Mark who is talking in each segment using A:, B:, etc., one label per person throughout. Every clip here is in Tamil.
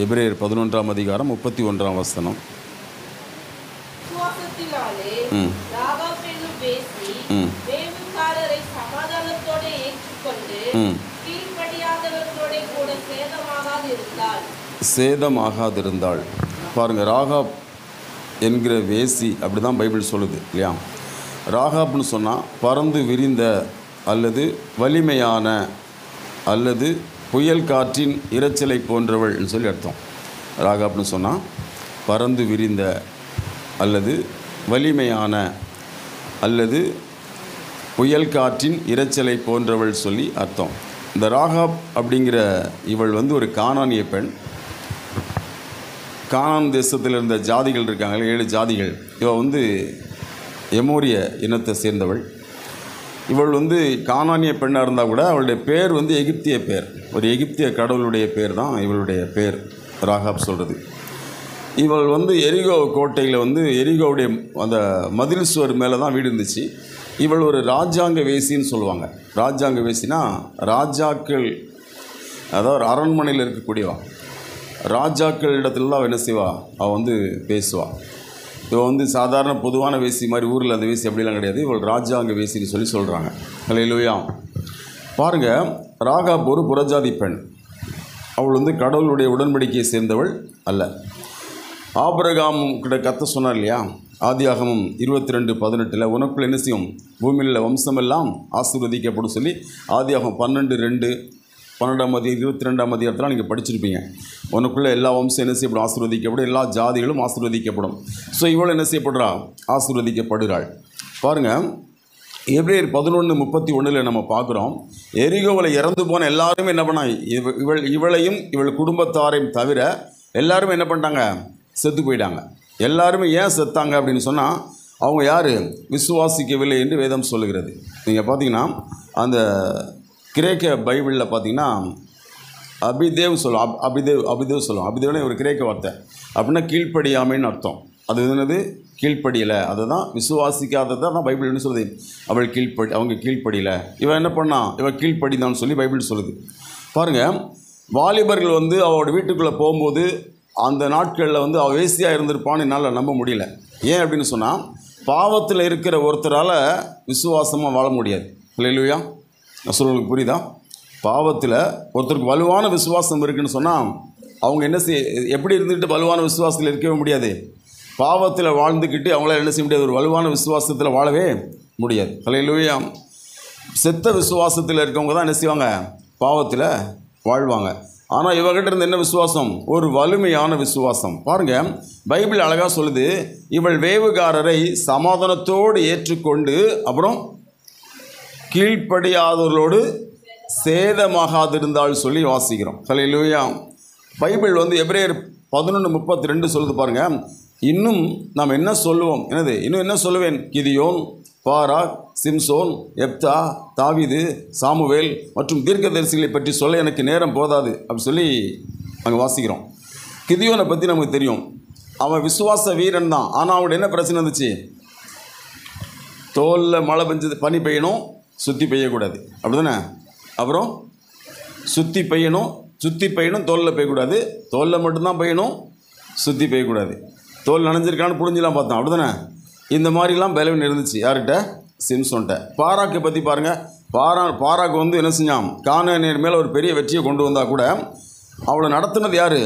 A: எபிரேயர் 11ஆம் அதிகாரம் 31ஆம் வசனம். சேதமாகாதிருந்தாள். பாருங்க, ராகாப் என்கிற வேசி அப்படிதான் பைபிள் சொல்லுது இல்லையா? ராகாப்னு சொன்னால் பறந்து விரிந்த அல்லது வலிமையான அல்லது புயல் காற்றின் இரைச்சலை போன்றவள்னு சொல்லி அர்த்தம். ராகாப்னு சொன்னால் பறந்து விரிந்த அல்லது வலிமையான அல்லது புயல் காற்றின் இரைச்சலை போன்றவள் சொல்லி அர்த்தம். இந்த ராகாப் அப்படிங்கிற இவள் வந்து ஒரு கானானிய பெண். கானான் தேசத்தில் இருந்த ஜாதிகள் இருக்காங்க, 7 ஜாதிகள். இவள் வந்து எமோரிய இனத்தை சேர்ந்தவள். இவள் வந்து கானானிய பெண்ணாக இருந்தால் கூட அவளுடைய பேர் வந்து எகிப்திய பேர், ஒரு எகிப்திய கடவுளுடைய பேர் தான் இவளுடைய பேர், ராகாப் சொல்கிறது. இவள் வந்து எரிகோ கோட்டையில் வந்து எரிகோவுடைய அந்த மதில் சுவர் மேலே தான் வீடு இருந்துச்சு. இவள் ஒரு ராஜாங்க வேசின்னு சொல்லுவாங்க. ராஜாங்க வேசினா ராஜாக்கள், அதாவது அரண்மனையில் இருக்கக்கூடியவா, ராஜாக்கள் இடத்துல தான் அவள் என்ன செய்வா, அவள் வந்து பேசுவாள். இவள் வந்து சாதாரண பொதுவான வேசி மாதிரி ஊரில் அந்த வேசி அப்படிலாம் கிடையாது. இவள் ராஜாங்க வேசின்னு சொல்லி சொல்கிறாங்க. அல்லேலூயா. பாருங்கள், ராகாப் ஒரு புறஜாதி பெண். அவள் வந்து கடவுளுடைய உடன்படிக்கையை சேர்ந்தவள் அல்ல. ஆபிரகாம் கிட்ட கத்த சொன்னார் இல்லையா, ஆதியாகமம் 22:18 உனக்குள்ள என்ன செய்யும், பூமியில் வம்சமெல்லாம் ஆசீர்வதிக்கப்படும் சொல்லி ஆதியாகமம் 12:2 12ஆம் அதிகாரம் 22ஆம் அதிகாரத்தில் நீங்கள் படிச்சிருப்பீங்க. உனக்குள்ளே எல்லா வம்சம் என்ன செய்யப்படும், ஆசீர்வதிக்கப்படும், எல்லா ஜாதிகளும் ஆசீர்வதிக்கப்படும். ஸோ இவள் என்ன செய்யப்படுறா, ஆசீர்வதிக்கப்படுகிறாள். பாருங்கள், எபிரேயர் 11:31 நம்ம பார்க்குறோம். எரிகோவில் இறந்து போன எல்லாருமே என்ன பண்ணா, இவளையும் இவள் குடும்பத்தாரையும் தவிர எல்லாருமே என்ன பண்ணிட்டாங்க, செத்து போயிட்டாங்க. எல்லாருமே ஏன் செத்தாங்க அப்படின்னு சொன்னால், அவங்க யார், விசுவாசிக்கவில்லை என்று வேதம் சொல்லுகிறது. நீங்கள் பார்த்தீங்கன்னா அந்த கிரேக்க பைபிளில் பார்த்தீங்கன்னா அபிதேவ் சொல்லும், அபிதேவ் சொல்லும். அபிதேவ்னே ஒரு கிரேக்க வார்த்தை, அப்படின்னா கீழ்ப்படியாமைன்னு அர்த்தம். அது என்னது, கீழ்ப்படியலை. அதை தான் விசுவாசிக்காததை தான் பைபிள் என்ன சொல்லுது, அவங்க கீழ்ப்படியலை. இவன் என்ன பண்ணா, இவன் கீழ்ப்படிதான்னு சொல்லி பைபிள் சொல்லுது. பாருங்கள், வாலிபர்கள் வந்து அவளோட வீட்டுக்குள்ளே போகும்போது அந்த நாட்களில் வந்து அவள் வேசியாக இருந்திருப்பான்னு என்னால் நம்ப முடியல. ஏன் அப்படின்னு சொன்னால், பாவத்தில் இருக்கிற ஒருத்தரால் விசுவாசமாக வாழ முடியாது. இல்லையா, நான் சொல்லுங்களுக்கு புரியுதா? பாவத்தில் ஒருத்தருக்கு வலுவான விசுவாசம் இருக்குதுன்னு சொன்னால் அவங்க என்ன எப்படி இருந்துக்கிட்டு வலுவான விசுவாசத்தில் இருக்கவே முடியாது. பாவத்தில் வாழ்ந்துக்கிட்டு அவங்களால என்ன செய்ய முடியாது, ஒரு வலுவான விசுவாசத்தில் வாழவே முடியாது. அல்லேலூயா. செத்த விசுவாசத்தில் இருக்கவங்க தான் என்ன செய்வாங்க, பாவத்தில் வாழ்வாங்க. ஆனால் இவகிட்ட இருந்து என்ன விசுவாசம், ஒரு வலிமையான விசுவாசம். பாருங்கள், பைபிள் அழகாக சொல்லுது, இவள் வேவுகாரரை சமாதானத்தோடு ஏற்றுக்கொண்டு அப்புறம் கீழ்ப்படியாதவர்களோடு சேதமாகாதிருந்தாள் சொல்லி வாசிக்கிறோம். அல்லேலூயா. பைபிள் வந்து எபிரேயர் 11:32 சொல்லுது. பாருங்கள், இன்னும் நாம் என்ன சொல்லுவோம், இன்னும் என்ன சொல்லுவேன், கிதியோன், பாராக், சிம்சோன், எப்தா, தாவீது, சாமுவேல் மற்றும் தீர்க்கதரிசிகளை பற்றி சொல்ல எனக்கு நேரம் போதாது அப்படி சொல்லி நாங்கள் வாசிக்கிறோம். கிதியோனை பற்றி நமக்கு தெரியும். அவன் விசுவாச வீரன் தான். ஆனால் அவனுடைய என்ன பிரச்சனை இருந்துச்சு, தோலில் மழை பெஞ்சது, பனி பெய்யணும், சுற்றி பெய்யக்கூடாது, அப்படி தானே? அப்புறம் சுற்றி பெய்யணும், தோலில் பெய்யக்கூடாது, தோலில் மட்டும்தான் பெய்யணும், சுற்றி பெய்யக்கூடாது. தோல் நனைஞ்சிருக்கான்னு புரிஞ்சுலாம் பார்த்தோம், அப்படி தானே? இந்த மாதிரிலாம் பலவீனம் இருந்துச்சு. யார்கிட்ட, சிம்சோன்கிட்ட. பாராக்கை பற்றி பாருங்கள். பாராக்கு வந்து என்ன செஞ்சான், கானானியர் மேலே ஒரு பெரிய வெற்றியை கொண்டு வந்தால் கூட அவளை நடத்துனது யார்,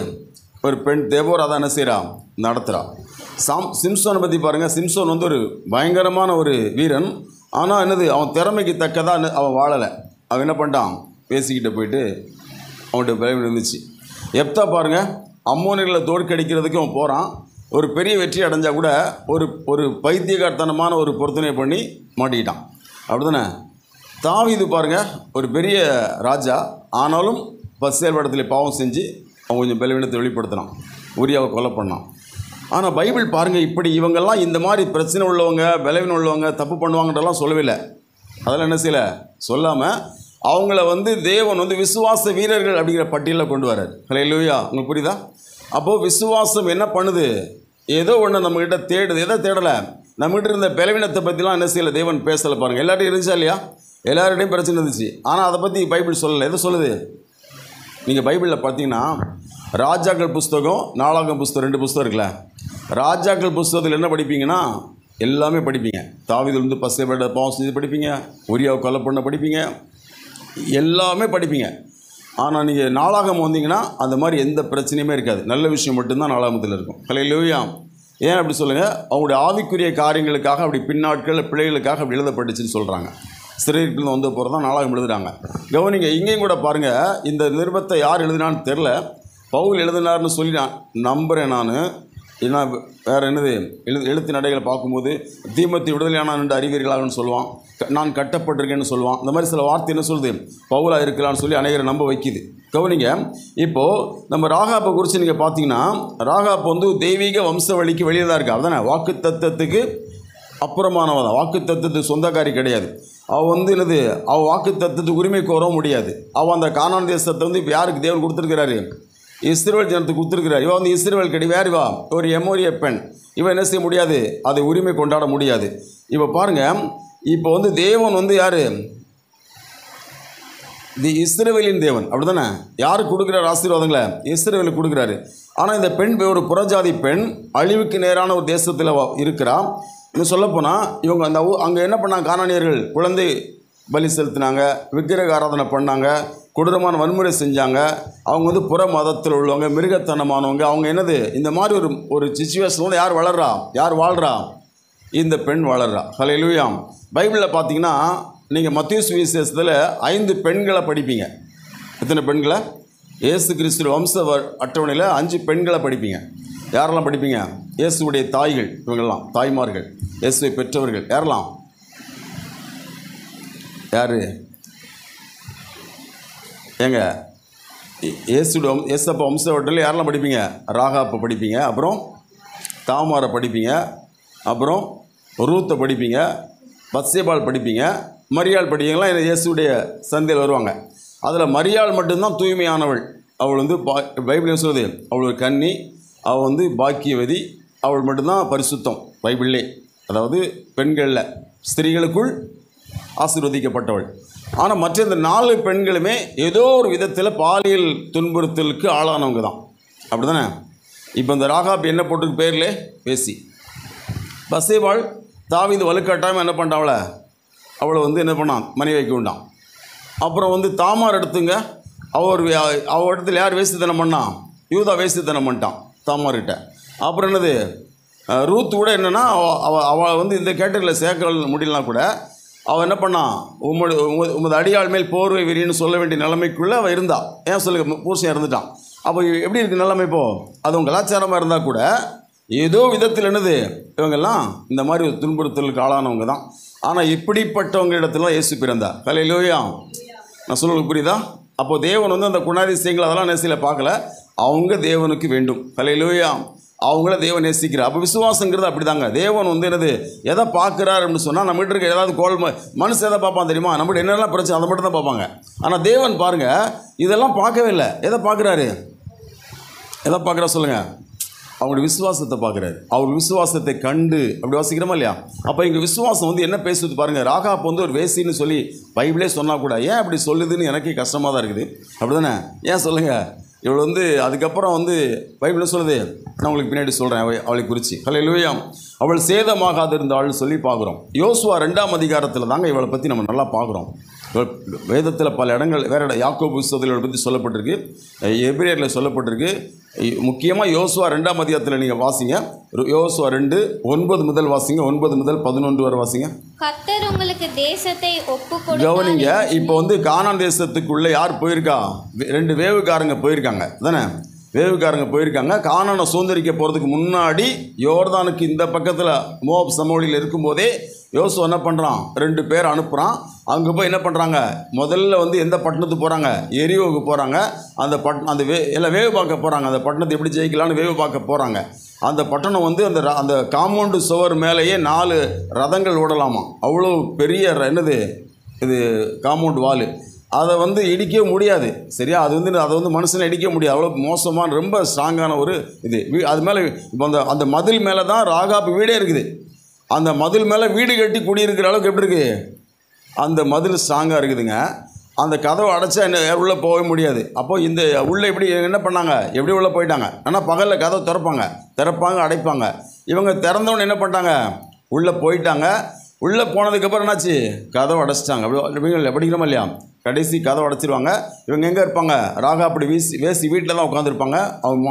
A: ஒரு பெண் தேவோரா தான் என்ன செய்கிறா, நடத்துகிறா. சிம்சோனை பற்றி பாருங்கள். சிம்சோன் வந்து ஒரு பயங்கரமான ஒரு வீரன். ஆனால் அவன் திறமைக்கு தக்கதாக அவன் வாழலை. அவன் என்ன பண்ணிட்டான், பேசிக்கிட்டு போயிட்டு அவன்கிட்ட பலவீனம் இருந்துச்சு. எப்தா பாருங்கள், அம்மோனியர்களை தோற்கடிக்கிறதுக்கு அவன் போகிறான். ஒரு பெரிய வெற்றி அடைஞ்சால் கூட ஒரு பைத்தியகாரத்தனமான ஒரு பொருத்தனை பண்ணி மாட்டிக்கிட்டான், அப்படி தானே? தாவீது பாருங்கள், ஒரு பெரிய ராஜா, ஆனாலும் செயல்படத்தில் பாவம் செஞ்சு அவன் கொஞ்சம் பலவீனத்தை வெளிப்படுத்தினான், உரியாவை கொலை பண்ணான். ஆனால் பைபிள் பாருங்கள், இப்படி இவங்கெல்லாம் இந்த மாதிரி பிரச்சனை உள்ளவங்க, பலவீனம் உள்ளவங்க, தப்பு பண்ணுவாங்கன்றலாம் சொல்லவே இல்லை. அதெல்லாம் என்ன செய்யலை, சொல்லாமல் அவங்கள வந்து தேவன் வந்து விசுவாச வீரர்கள் அப்படிங்கிற பட்டியலில் கொண்டு வரார். அல்லேலூயா. உங்களுக்கு புரியுதா? அப்போது விசுவாசம் என்ன பண்ணுது, ஏதோ ஒன்று நம்மக்கிட்ட தேடுது. எதை தேடலை, நம்மகிட்ட இருந்த பலவீனத்தை பற்றிலாம் என்ன செய்யலை, தேவன் பேசலை. பாருங்கள், எல்லார்ட்டையும் இருந்துச்சா இல்லையா, எல்லார்டையும் பிரச்சனை இருந்துச்சு. ஆனால் அதை பற்றி பைபிள் சொல்லலை. எதை சொல்லுது, நீங்கள் பைபிளில் பார்த்தீங்கன்னா ராஜாக்கள் புஸ்தகம், நாளாகம புஸ்தகம், 2 புஸ்தகம் இருக்குல்ல. ராஜாக்கள் புஸ்தகத்தில் என்ன படிப்பீங்கன்னா எல்லாமே படிப்பீங்க. தாவீதுலேருந்து பஸ்ஸேபேட பாவம் செஞ்சு படிப்பீங்க, உரியாவை கொலை பண்ண படிப்பீங்க, எல்லாமே படிப்பீங்க. ஆனால் நீங்கள் நாளாகமம் வந்தீங்கன்னா அந்த மாதிரி எந்த பிரச்சனையுமே இருக்காது. நல்ல விஷயம் மட்டும்தான் நாளாகமத்தில் இருக்கும். ஹல்லேலூயா. ஏன் அப்படி சொல்லுங்கள்? அவங்களுடைய ஆவிக்குரிய காரியங்களுக்காக அப்படி பின்னாட்கள் பிள்ளைகளுக்காக அப்படி எழுதப்பட்டுச்சுன்னு சொல்கிறாங்க. சிறையிலிருந்து வந்த போகிறது தான் நாளாகம் எழுதுகிறாங்க. கவனிங்க, இங்கேயும் கூட பாருங்கள், இந்த நிருபத்தை யார் எழுதினான்னு தெரில, பவுல் எழுதினார்னு சொல்லி நான் நம்புகிறேன். நான் ஏன்னா வேறு என்னது எழுத்து நடைகளை பார்க்கும்போது தீமோத்தேயு விடுதலையானான் என்று அறிவீர்களாகனு சொல்லுவான், நான் கட்டப்பட்டிருக்கேன்னு சொல்லுவான். இந்த மாதிரி சில வார்த்தை என்ன சொல்லுது, பவுலாக இருக்கலான்னு சொல்லி அநேகரை நம்ப வைக்கிது. கவனிங்க, இப்போது நம்ம ராகாப்பை குறித்து நீங்கள் பார்த்தீங்கன்னா, ராகாப் வந்து தெய்வீக வம்சவழிக்கு வெளியே தான் இருக்கா. அதுதானே வாக்கு தத்தத்துக்கு அப்புறமானவ தான், வாக்கு தத்தத்துக்கு சொந்தக்காரி கிடையாது. அவள் வந்து என்னது, அவள் வாக்கு தத்தத்துக்கு உரிமை கோரவும் முடியாது. அவள் அந்த கானான் தேசத்தை வந்து இப்போ யாருக்கு தேவன் கொடுத்துருக்கிறாரு? இஸ்ரவேல் ஜனத்துக்கு கொடுத்துருக்கிறார். இவன் வந்து இஸ்ரவேல் கிடையாது, வேறு வா ஒரு எமோரிய பெண். இவன் என்ன செய்ய முடியாது, அதை உரிமை கொண்டாட முடியாது. இப்போ பாருங்கள், இப்போ வந்து தேவன் வந்து யார்? இஸ்ரவேலின் தேவன், அப்படி தானே? யாருக்கு கொடுக்குறாரு ஆசீர்வாதங்களை? இஸ்ரவேலுக்கு கொடுக்குறாரு. ஆனால் இந்த பெண் ஒரு புறஜாதி பெண், அழிவுக்கு நேரான ஒரு தேசத்தில் இருக்கிறான். இன்னும் சொல்லப்போனால் இவங்க அந்த அங்கே என்ன பண்ணாங்க, கானானியர்கள் குழந்தை பலி செலுத்தினாங்க, விக்கிரக ஆராதனை பண்ணாங்க, கொடூரமான வன்முறை செஞ்சாங்க. அவங்க வந்து புற மதத்தில் உள்ளவங்க, மிருகத்தனமானவங்க. அவங்க என்னது, இந்த மாதிரி ஒரு சிச்சுவேஷன் வந்து யார் வளர்றா, யார் வாழ்கிறா? இந்த பெண் வளர்றா. ஹல்லேலூயா. பைபிளில் பார்த்தீங்கன்னா நீங்கள் மத்தேயு சுவிசேஷத்தில் 5 பெண்களை படிப்பீங்க. எத்தனை பெண்களை? இயேசு கிறிஸ்து வம்ச அட்டவணையில் 5 பெண்களை படிப்பீங்க. யாரெல்லாம் படிப்பீங்க? இயேசுடைய தாய்கள், இவங்கெல்லாம் தாய்மார்கள், இயேசுவை பெற்றவர்கள். யாரெல்லாம்? யார்? ஏங்க, ஏசப்பா வம்சவட்டில் யாரெல்லாம் படிப்பீங்க? ராகாப்பை படிப்பீங்க, அப்புறம் தாமாரை படிப்பீங்க, அப்புறம் ரூத்தை படிப்பீங்க, பத்சேபாள் படிப்பீங்க, மரியாள் படிப்பீங்களாம். இயேசுடைய சந்தையில் வருவாங்க. அதில் மரியாள் மட்டும்தான் தூய்மையானவள். அவள் வந்து பைபிள் சொல்லுது, அவள் ஒரு கன்னி, அவள் வந்து பாக்கியவதி, அவள் மட்டும்தான் பரிசுத்தம் பைபிள்லே. அதாவது பெண்களில் ஸ்திரீகளுக்குள் ஆசீர்வதிக்கப்பட்டவள். ஆனால் மற்ற இந்த 4 பெண்களுமே ஏதோ ஒரு விதத்தில் பாலியல் துன்புறுத்தலுக்கு ஆளானவங்க தான், அப்படி தானே? இப்போ இந்த ராகாப் என்ன போட்டுருக்கு பேர்லே? பேசி. பத்சேபாள் தாவீது வலுக்கட்டாமல் என்ன பண்ணிட்டாவள, அவளை வந்து என்ன பண்ணான், மணி வைக்க வேண்டாம். அப்புறம் வந்து தாமார் எடுத்துங்க, அவள் இடத்துல யார் வேசித்தனம் பண்ணான்? யூதா வேசித்தனம் பண்ணிட்டான் தாமார்கிட்ட. அப்புறம் என்னது, ரூத் கூட என்னென்னா அவள் வந்து இந்த கேட்டகரியில் சேர்க்க முடியலனா கூட அவள் என்ன பண்ணான், உமது அடியாள் மேல் போர்வை விரின்னு சொல்ல வேண்டிய நிலைமைக்குள்ளே அவள் இருந்தாள். ஏன் சொல்லுங்க, புருஷன் இறந்துட்டான். அப்போ எப்படி இருக்குது நிலைமை? இப்போது அது உங்கள் கலாச்சாரமாக இருந்தால் கூட ஏதோ விதத்தில் என்னது, இவங்கெல்லாம் இந்த மாதிரி ஒரு துன்புறுத்தலுக்கு ஆளானவங்க தான். ஆனால் இப்படிப்பட்டவங்க இடத்துல இயேசு பிறந்தார். ஹல்லேலூயா. நான் சொல்லுறது புரியுதா? அப்போது தேவன் வந்து அந்த குணாதிசயங்கள் அதெல்லாம் நேசியில் பார்க்கல, அவங்க தேவனுக்கு வேண்டும். ஹல்லேலூயா. அவங்கள தேவன் நேசிக்கிறார். அப்போ விசுவாசங்கிறது அப்படி தாங்க. தேவன் வந்து என்னது, எதை பார்க்குறாரு அப்படின்னு சொன்னால், நம்மகிட்ட இருக்க ஏதாவது மனுஷன் எதை பார்ப்பான் தெரியுமா? நம்மகிட்ட என்னெல்லாம் பிரச்சனை அதை மட்டும் தான் பார்ப்பாங்க. ஆனால் தேவன் பாருங்கள், இதெல்லாம் பார்க்கவே இல்லை. எதை பார்க்குறாரு? எதை பார்க்குறா சொல்லுங்கள்? அவங்களுடைய விசுவாசத்தை பார்க்குறாரு. அவர் விசுவாசத்தை கண்டு அப்படி வாசிக்கிறோமா இல்லையா? அப்போ எங்கள் விசுவாசம் வந்து என்ன பேசுவது பாருங்கள். ராகாப் வந்து ஒரு வேசின்னு சொல்லி பைபிளே சொன்னால் கூட ஏன் அப்படி சொல்லுதுன்னு எனக்கே கஷ்டமாக தான் இருக்குது. அப்படி தானே? ஏன் சொல்லுங்கள்? இவள் வந்து அதுக்கப்புறம் வந்து பைபிள் சொல்லுது, நான் உங்களுக்கு பின்னாடி சொல்கிறேன் அவளை குறித்து. ஹல்லேலூயா. அவள் சேதமாகாது இருந்தாள்னு சொல்லி பார்க்குறோம். யோசுவா 2ஆம் அதிகாரத்தில் தாங்க இவளை பற்றி நம்ம நல்லா பார்க்குறோம். வேதத்தில் பல இடங்கள் வேறு யாக்கோபு புஸ்தகத்தில் இவளை பற்றி சொல்லப்பட்டிருக்கு, எபிரேயரில் சொல்லப்பட்டிருக்கு. முக்கியமாக யோசுவா 2ஆம் அதிகாரத்தில் நீங்கள் வாசிங்க. யோசுவா 2:9 முதல் வாசிங்க, 9 முதல் 11 வரை வாசிங்க.
B: கர்த்தர் உங்களுக்கு தேசத்தை ஒப்புக்கொடுத்தார்.
A: கவனிங்க, இப்போ வந்து கானான் தேசத்துக்குள்ளே யார் போயிருக்கா? 2 வேவுக்காரங்க போயிருக்காங்க தானே? வேவுக்காரங்க போயிருக்காங்க. கானானை சுதந்திரிக்க போகிறதுக்கு முன்னாடி யோர்தானுக்கு இந்த பக்கத்தில் மோப் சமவெளியில் இருக்கும்போதே யோசுவா என்ன பண்ணுறான், 2 பேர் அனுப்புகிறான். அங்கே போய் என்ன பண்ணுறாங்க, முதல்ல வந்து எந்த பட்டணத்துக்கு போகிறாங்க? எரியோவுக்கு போகிறாங்க. அந்த அந்த எல்லாம் வேவு பார்க்க போகிறாங்க. அந்த பட்டணத்தை எப்படி ஜெயிக்கலான்னு வேவு பார்க்க போகிறாங்க. அந்த பட்டணம் வந்து அந்த காம்பவுண்டு சுவர் மேலேயே 4 ரதங்கள் ஓடலாமா. அவ்வளோ பெரிய என்னது இது காம்பவுண்டு வால். அதை வந்து இடிக்க முடியாது. சரியா? அதை வந்து மனுஷனை இடிக்க முடியாது. அவ்வளோ மோசமான ரொம்ப ஸ்ட்ராங்கான ஒரு இது. அது மேலே இப்போ அந்த மதில் மேலே தான் ராகாப் வீடே இருக்குது. அந்த மதில் மேலே வீடு கட்டி குடியிருக்கிற அளவுக்கு எப்படி இருக்குது? அந்த மதில் ஸ்ட்ராங்காக இருக்குதுங்க. அந்த கதவை அடைச்சா என்ன உள்ளே போக முடியாது. அப்போது இந்த உள்ளே எப்படி என்ன பண்ணாங்க, எப்படி உள்ளே போயிட்டாங்க. ஆனால் பகலில் கதவை திறப்பாங்க அடைப்பாங்க. இவங்க திறந்தவொன்னு என்ன பண்ணிட்டாங்க, உள்ளே போயிட்டாங்க. உள்ளே போனதுக்கப்புறம் என்னாச்சு, கதவை அடைச்சிட்டாங்க. இவங்க படிக்கிறோமா இல்லையா, கடைசி கதவை அடைச்சிருவாங்க. இவங்க எங்கே இருப்பாங்க, ராகா அப்படி வேசி வீட்டில் தான் உட்காந்துருப்பாங்க. அவங்க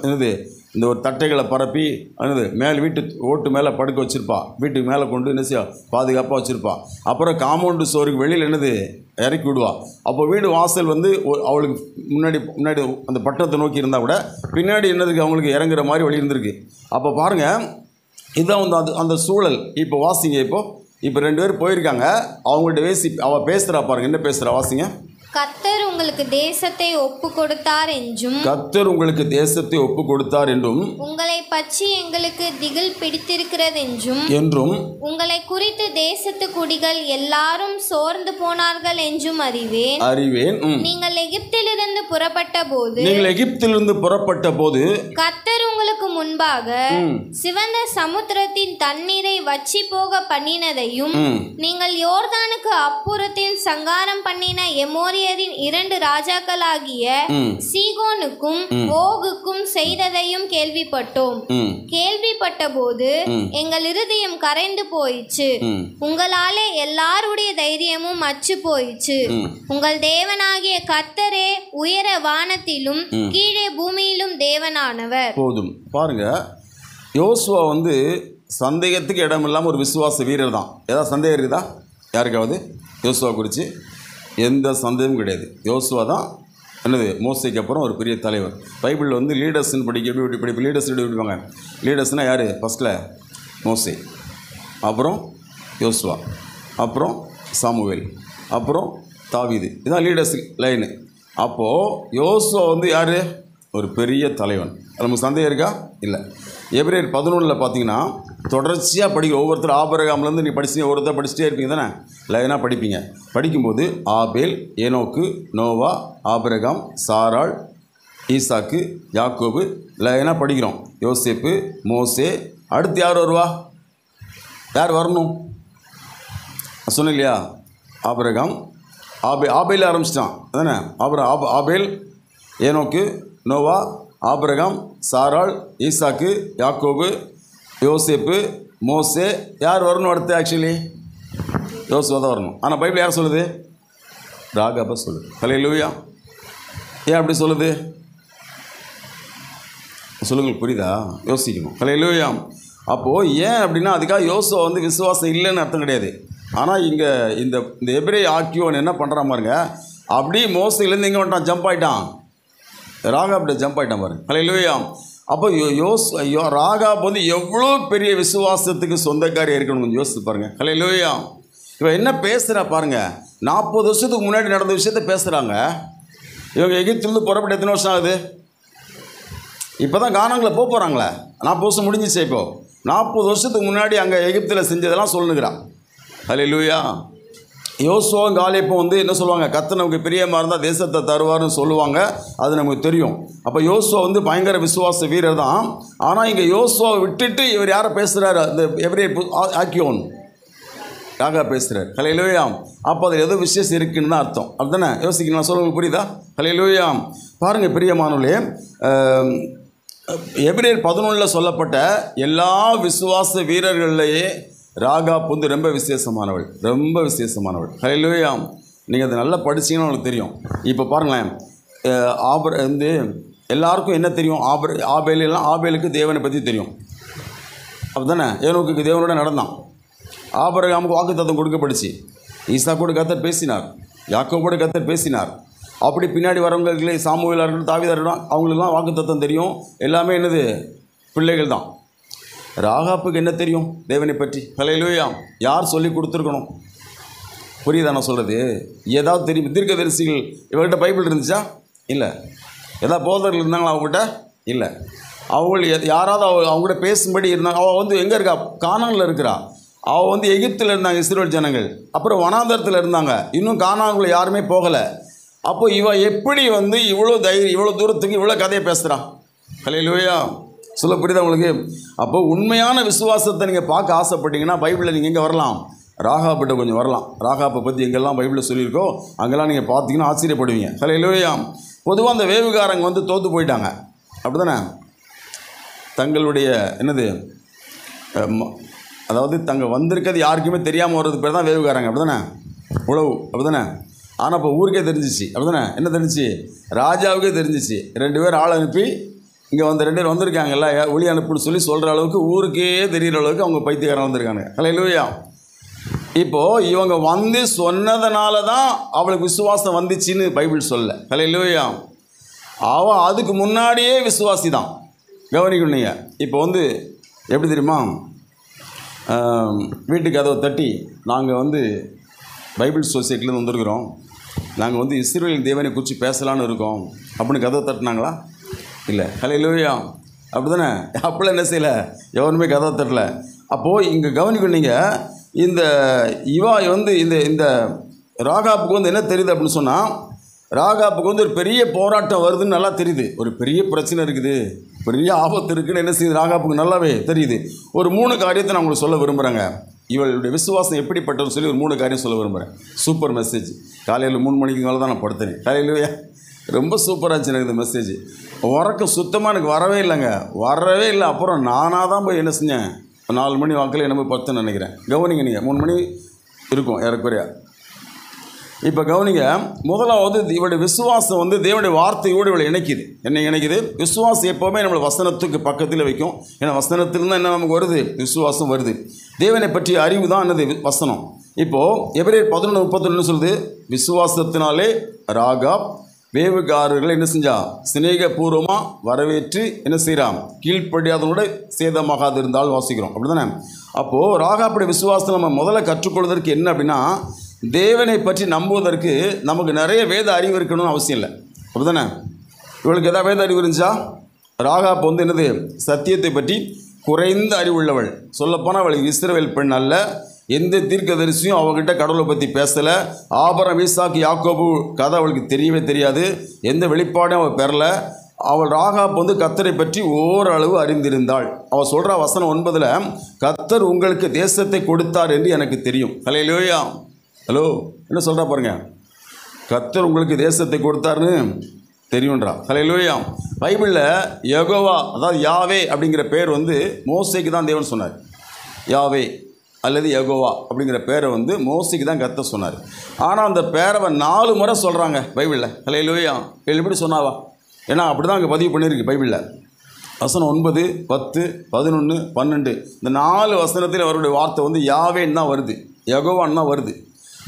A: என்னது இந்த ஒரு தட்டைகளை பரப்பி என்னது மேலே வீட்டு ஓட்டு மேலே படுக்க வச்சுருப்பா, வீட்டுக்கு மேலே கொண்டு என்ன செய்ய பாதுகாப்பாக வச்சுருப்பா. அப்புறம் காம்பவுண்டு சோருக்கு வெளியில் என்னது இறக்கி விடுவா. அப்போ வீடு வாசல் வந்து அவளுக்கு முன்னாடி அந்த பட்டத்தை நோக்கி இருந்தால் கூட பின்னாடி என்னதுக்கு அவங்களுக்கு இறங்குற மாதிரி வழி இருந்திருக்கு. அப்போ பாருங்கள், இதுதான் வந்து அந்த சூழல். இப்போ வாசிங்க, இப்போ 2 பேர் போயிருக்காங்க. அவங்கள்ட்ட அவள் பேசுகிறா பாருங்க, என்ன பேசுகிறா வாசிங்க.
B: கர்த்தர் உங்களுக்கு தேசத்தை ஒப்பு கொடுத்தார் என்றும் உங்களை பற்றி எங்களுக்கு திகில் பிடித்திருக்கிறது என்றும் உங்களை குறித்து தேசத்து குடிகள் எல்லாரும் சோர்ந்து போனார்கள் என்றும் அறிவேன். நீங்கள் எகிப்திலிருந்து புறப்பட்ட போது கர்த்தர் உங்களுக்கு முன்பாக சிவந்த சமுத்திரத்தின் தண்ணீரை வற்றி போக பண்ணினதையும் நீங்கள் யோர்தானுக்கு அப்புறத்தில் சங்காரம் பண்ணின எமோரியரின் 2 ராஜாக்களாகிய சீகோனுக்கும் ஓகுக்கும் செய்ததையும் கேள்விப்பட்ட போது எங்கள் இருதயம் கரைந்து போயிற்று. உங்களாலே எல்லாருடைய தைரியமும் அற்று போயிற்று. உங்கள் தேவனாகிய கர்த்தரே உயர வானத்திலும் கீழே பூமியிலும் தேவனானவர்.
A: போதும் பாருங்க, யோசுவா வந்து சந்தேகத்துக்கு இடம் இல்லாமல் ஒரு விசுவாச வீரர் தான். ஏதாவது சந்தேகம் இருக்குதா யாருக்காவது யோசுவா குறித்து? எந்த சந்தேகமும் கிடையாது. யோசுவா தான் என்னது மோசைக்கு அப்புறம் ஒரு பெரிய தலைவர். பைபிளில் வந்து லீடர்ஸ்ன்னு படிக்க லீடர்ஸ் படிப்பாங்க. லீடர்ஸ்னால் யார்? ஃபஸ்ட்டில் மோசே, அப்புறம் யோசுவா, அப்புறம் சாமுவேல், அப்புறம் தாவீது. இதுதான் லீடர்ஸ் லைனு. அப்போது யோசுவா வந்து யார்? ஒரு பெரிய தலைவன். நமக்கு சந்தேகம் இருக்கா? இல்லை. எபிரேயர் 11 பார்த்தீங்கன்னா தொடர்ச்சியாக படிக்க ஒவ்வொருத்தர் ஆபிரகாம்லேருந்து நீ படிச்சு ஒவ்வொருத்தர் படிச்சுட்டே இருப்பீங்க தானே, லைனாக படிப்பீங்க. படிக்கும்போது ஆபேல், ஏனோக்கு, நோவா, ஆபிரகாம், சாராள், ஈசாக்கு, யாக்கோபு, லைனாக படிக்கிறோம். யோசேப்பு, மோசே. அடுத்து யார் வருவா? யார் வரணும் சொன்ன இல்லையா? ஆபிரகாம், ஆபேல் ஆரம்பிச்சிட்டான் தானே. அப்புறம் ஆபேல், ஏனோக்கு, நோவா, ஆபிரகாம், சாராள், ஈசாக்கு, யாக்கோபு, யோசேப்பு, மோசே. யார் வரணும் அடுத்து? ஆக்சுவலி யோசுவா தான் வரணும். ஆனால் பைபிள் யார் சொல்லுது? ராகாபா சொல்லுது. ஹல்லேலூயா. ஏன் அப்படி சொல்லுது சொல்லுங்கள், புரியுதா? யோசிக்கணும். ஹல்லேலூயா. அப்போது ஏன் அப்படின்னா அதுக்காக யோசுவா வந்து விசுவாசம் இல்லைன்னு அர்த்தம் கிடையாது. ஆனால் இங்கே இந்த எபிரேய ஆக்கியோன் என்ன பண்ணுறான் பாருங்க, அப்படி மோசையிலேருந்து எங்கே வந்துட்டான்? ஜம்ப் ஆகிட்டான். ராகாப்ட ஜம்ப் ஆகிட்டான் பாருங்க. ஹல்லேலூயா. அப்போ ராகாப் வந்து எவ்வளோ பெரிய விசுவாசத்துக்கு சொந்தக்காரியாக இருக்கணும் கொஞ்சம் யோசித்து பாருங்கள். ஹல்லேலூயா. இவன் என்ன பேசுகிறா பாருங்கள். 40 வருஷத்துக்கு முன்னாடி நடந்த விஷயத்த பேசுகிறாங்க. இவங்க எகிப்திலிருந்து புறப்பட்டு எத்தனை வருஷம் ஆகுது? இப்போ தான் கானானில் போகிறாங்களே. 40 வருஷம் முடிஞ்சிச்சு. இப்போது 40 வருஷத்துக்கு முன்னாடி அங்கே எகிப்தில் செஞ்சதெல்லாம் சொல்லுங்கிறான். ஹல்லேலூயா. யோசுவாவும் காலேப்பும் வந்து என்ன சொல்லுவாங்க? கர்த்தர் நமக்கு பிரியமாக இருந்தால் தேசத்தை தருவார்னு சொல்லுவாங்க. அது நமக்கு தெரியும். அப்போ யோசுவா வந்து பயங்கர விசுவாச வீரர் தான். ஆனால் இங்கே யோசுவாவை விட்டுட்டு இவர் யாரை பேசுகிறாரு? அந்த எபிரேய ஆக்கியோன் ராகா பேசுகிறார். ஹல்லேலூயா. அப்போ அதில் ஏதோ விசேஷம் இருக்குன்னு தான் அர்த்தம். அதுதானே யோசிக்கணும். சொல்லுங்க, புரியுதா? ஹல்லேலூயா. பாருங்கள் பிரியமானவர்களே, எபிரேயர் 11 சொல்லப்பட்ட எல்லா விசுவாச வீரர்கள்லேயே ராகாப் வந்து ரொம்ப விசேஷமானவள். ஹல்லேலூயா. நீங்கள் அதை நல்லா படிச்சிங்கன்னா உங்களுக்கு தெரியும். இப்போ பாருங்களேன், வந்து எல்லாருக்கும் என்ன தெரியும்? ஆபேலுக்கு தேவனை பற்றி தெரியும். அப்போ தானே ஏனோக்கு தேவனோட நடந்தான். ஆபிரகாமுக்கு வாக்குத்தத்தம் கொடுக்கப்பட்டுச்சு. ஈசாக்கோடு கர்த்தர் பேசினார், யாக்கோபோடு கர்த்தர் பேசினார். அப்படி பின்னாடி வரவங்களுக்கு சாமுவேலா இருக்கட்டும், தாவீதா இருக்கட்டும், அவங்களுக்குலாம் வாக்குத்தத்தம் தெரியும். எல்லாமே என்னது? பிள்ளைகள் தான். ராகாப்புக்கு என்ன தெரியும் தேவனை பற்றி? ஹல்லேலூயா. யார் சொல்லி கொடுத்துருக்கணும்? புரியுதா நான் சொல்கிறது? ஏதாவது தெரியும்? தீர்க்கதரிசிகள் இவர்கிட்ட பைபிள் இருந்துச்சா? இல்லை. ஏதாவது போதர்கள் இருந்தாங்களா அவங்ககிட்ட? இல்லை. அவங்க யாராவது அவங்ககிட்ட பேசும்படி இருந்தாங்க. அவள் வந்து எங்கே இருக்கா? கானானில் இருக்கிறா. அவள் வந்து எகிப்தில் இருந்தாங்க இஸ்ரவேல் ஜனங்கள். அப்புறம் வனாந்தரத்தில் இருந்தாங்க. இன்னும் கானானுக்குள்ளே யாருமே போகலை. அப்போ இவன் எப்படி வந்து இவ்வளோ தைரியம், இவ்வளோ தூரத்துக்கு இவ்வளோ கதையை பேசுகிறான்? ஹல்லேலூயா. சொல்ல புரியுதா உங்களுக்கு? அப்போ உண்மையான விசுவாசத்தை நீங்கள் பார்க்க ஆசைப்பட்டீங்கன்னா பைபிளில் நீங்கள் எங்கே வரலாம்? ராகாப்பிட்ட கொஞ்சம் வரலாம். ராகாப்பை பற்றி எங்கெல்லாம் பைபிளில் சொல்லியிருக்கோ அங்கெல்லாம் நீங்கள் பார்த்தீங்கன்னா ஆச்சரியப்படுவீங்க. ஹல்லேலூயா. பொதுவாக அந்த வேவுகாரங்க வந்து தோற்று போயிட்டாங்க, அப்படி தானே? தங்களுடைய என்னது அதாவது தங்க வந்திருக்கிறது யாருக்குமே தெரியாமல் வர்றது பேர் தான் வேவுகாரங்க, அப்படி தானே? உழவு, அப்படி தானே? ஆனால் இப்போ ஊருக்கே தெரிஞ்சிச்சு, அப்படி தானே? என்ன தெரிஞ்சிச்சு? ராஜாவுக்கே தெரிஞ்சிச்சு. 2 பேர் ஆள் அனுப்பி இங்கே வந்து 2 பேர் வந்திருக்காங்கல்ல, ஒளி அனுப்புன்னு சொல்லி சொல்கிற அளவுக்கு ஊருக்கே தெரிகிற அளவுக்கு அவங்க பைத்தியக்காரன் வந்திருக்காங்க. ஹல்லேலூயா. இப்போது இவங்க வந்து சொன்னதுனால தான் அவளுக்கு விசுவாசம் வந்துச்சின்னு பைபிள் சொல்ல. ஹல்லேலூயா. அவள் அதுக்கு முன்னாடியே விசுவாசி தான். கவனிக்கணும் நீங்கள். இப்போ வந்து எப்படி தெரியுமா, வீட்டுக்கு கதவை தட்டி நாங்கள் வந்து பைபிள் சொசைட்டிலேருந்து வந்திருக்கிறோம், நாங்கள் வந்து இஸ்ரவேல் தேவனை குறித்து பேசலான்னு இருக்கோம் அப்படின்னு கதவை தட்டினாங்களா? இல்லை. ஹல்லேலூயா. அப்படி தானே? அப்போல்லாம் என்ன செய்யலை, எவருமே கதவை தட்டலை. அப்போது இங்கே கவனிக்கணும் நீங்கள், இந்த இவா வந்து இந்த ராகாப்புக்கு வந்து என்ன தெரியுது அப்படின்னு சொன்னால், ராகாப்புக்கு வந்து ஒரு பெரிய போராட்டம் வருதுன்னு நல்லா தெரியுது. ஒரு பெரிய பிரச்சனை இருக்குது, பெரிய ஆபத்து இருக்குதுன்னு என்ன செய்யுது ராகாப்புக்கு நல்லாவே தெரியுது. ஒரு 3 காரியத்தை நான் உங்களுக்கு சொல்ல விரும்புகிறேங்க. இவளுடைய விசுவாசம் எப்படிப்பட்டதுன்னு சொல்லி ஒரு 3 காரியம் சொல்ல விரும்புகிறேன். Super message. காலையில் 3 மணிக்கு மேலே தான் நான் படுத்தேன். காலையிலேயே ரொம்ப சூப்பராக இருந்துச்சு எனக்கு இந்த மெசேஜ். உறக்கம் சுத்தமாக எனக்கு வரவே இல்லைங்க, வரவே இல்லை. அப்புறம் நானாக தான் போய் என்ன செஞ்சேன், 4 மணி வாக்கில் என்ன போய் படுத்தேன்னு நினைக்கிறேன். கவனிங்க நீங்கள், 3 மணி இருக்கும் ஏறக்குறையா. இப்போ கவனிங்க, முதலாவது இவளுடைய விசுவாசம் வந்து தேவனுடைய வார்த்தையோடு இவளை இணைக்குது. என்ன இணைக்குது? விசுவாசம் எப்போவுமே நம்மளை வசனத்துக்கு பக்கத்தில் வைக்கும். ஏன்னா வசனத்தில் தான் என்ன நமக்கு வருது, விசுவாசம் வருது. தேவனை பற்றிய அறிவு தான் என்னது, வசனம். இப்போது எபிரேயர் 11:31 சொல்லுது, விசுவாசத்தினாலே ராகாப் வேவுகாரர்களை என்ன செஞ்சா, சிநேகபூர்வமாக வரவேற்று என்ன செய்கிறான், கீழ்ப்படியாதனோட சேதமாகாது இருந்தால் வாசிக்கிறோம், அப்படி தானே? அப்போது ராகாப்புடைய விசுவாசத்தை நம்ம முதல்ல கற்றுக்கொள்வதற்கு என்ன அப்படின்னா, தேவனை பற்றி நம்புவதற்கு நமக்கு நிறைய வேத அறிவு இருக்கணும்னு அவசியம் இல்லை, அப்படி தானே? இவளுக்கு எதாவது வேத அறிவு இருந்துச்சா? ராகாப் வந்து என்னது, சத்தியத்தை பற்றி குறைந்த அறிவுள்ளவள். சொல்லப்போனால் அவளுக்கு இஸ்ரவேல் பெண் அல்ல. எந்த தீர்க்கதரிசியும் அவகிட்ட கடவுளை பற்றி பேசலை. ஆபிரகாம், ஈசாக்கு, யாக்கோபு கதை அவளுக்கு தெரியவே தெரியாது. எந்த வெளிப்பாடும் அவள் பெறல. அவள் ராகாப் வந்து கர்த்தரை பற்றி ஓரளவு அறிந்திருந்தாள். அவள் சொல்கிற வசனம் 9, கர்த்தர் உங்களுக்கு தேசத்தை கொடுத்தார் என்று எனக்கு தெரியும். ஹல்லேலூயா. ஹலோ, என்ன சொல்கிறா பாருங்க, கர்த்தர் உங்களுக்கு தேசத்தை கொடுத்தாருன்னு தெரியுன்றா. ஹல்லேலூயா. பைபிளில் யெகோவா, அதாவது யாவே அப்படிங்கிற பேர் வந்து மோசேக்கு தான் தேவன் சொன்னார். யாவே அல்லது யெகோவா அப்படிங்கிற பேரை வந்து மோசேக்கு தான் கர்த்தர் சொன்னார். ஆனால் அந்த பேரை 4 முறை சொல்கிறாங்க பைபிளில். ஹல்லேலூயா. எப்படி சொன்னாவா? ஏன்னா அப்படி தான் அங்கே பதிவு பண்ணியிருக்கு பைபிளில். வசனம் 9, 10, 11, 12 இந்த 4 வசனத்தில் அவருடைய வார்த்தை வந்து யாவேன்னு தான் வருது, யெகோவான்னு தான் வருது.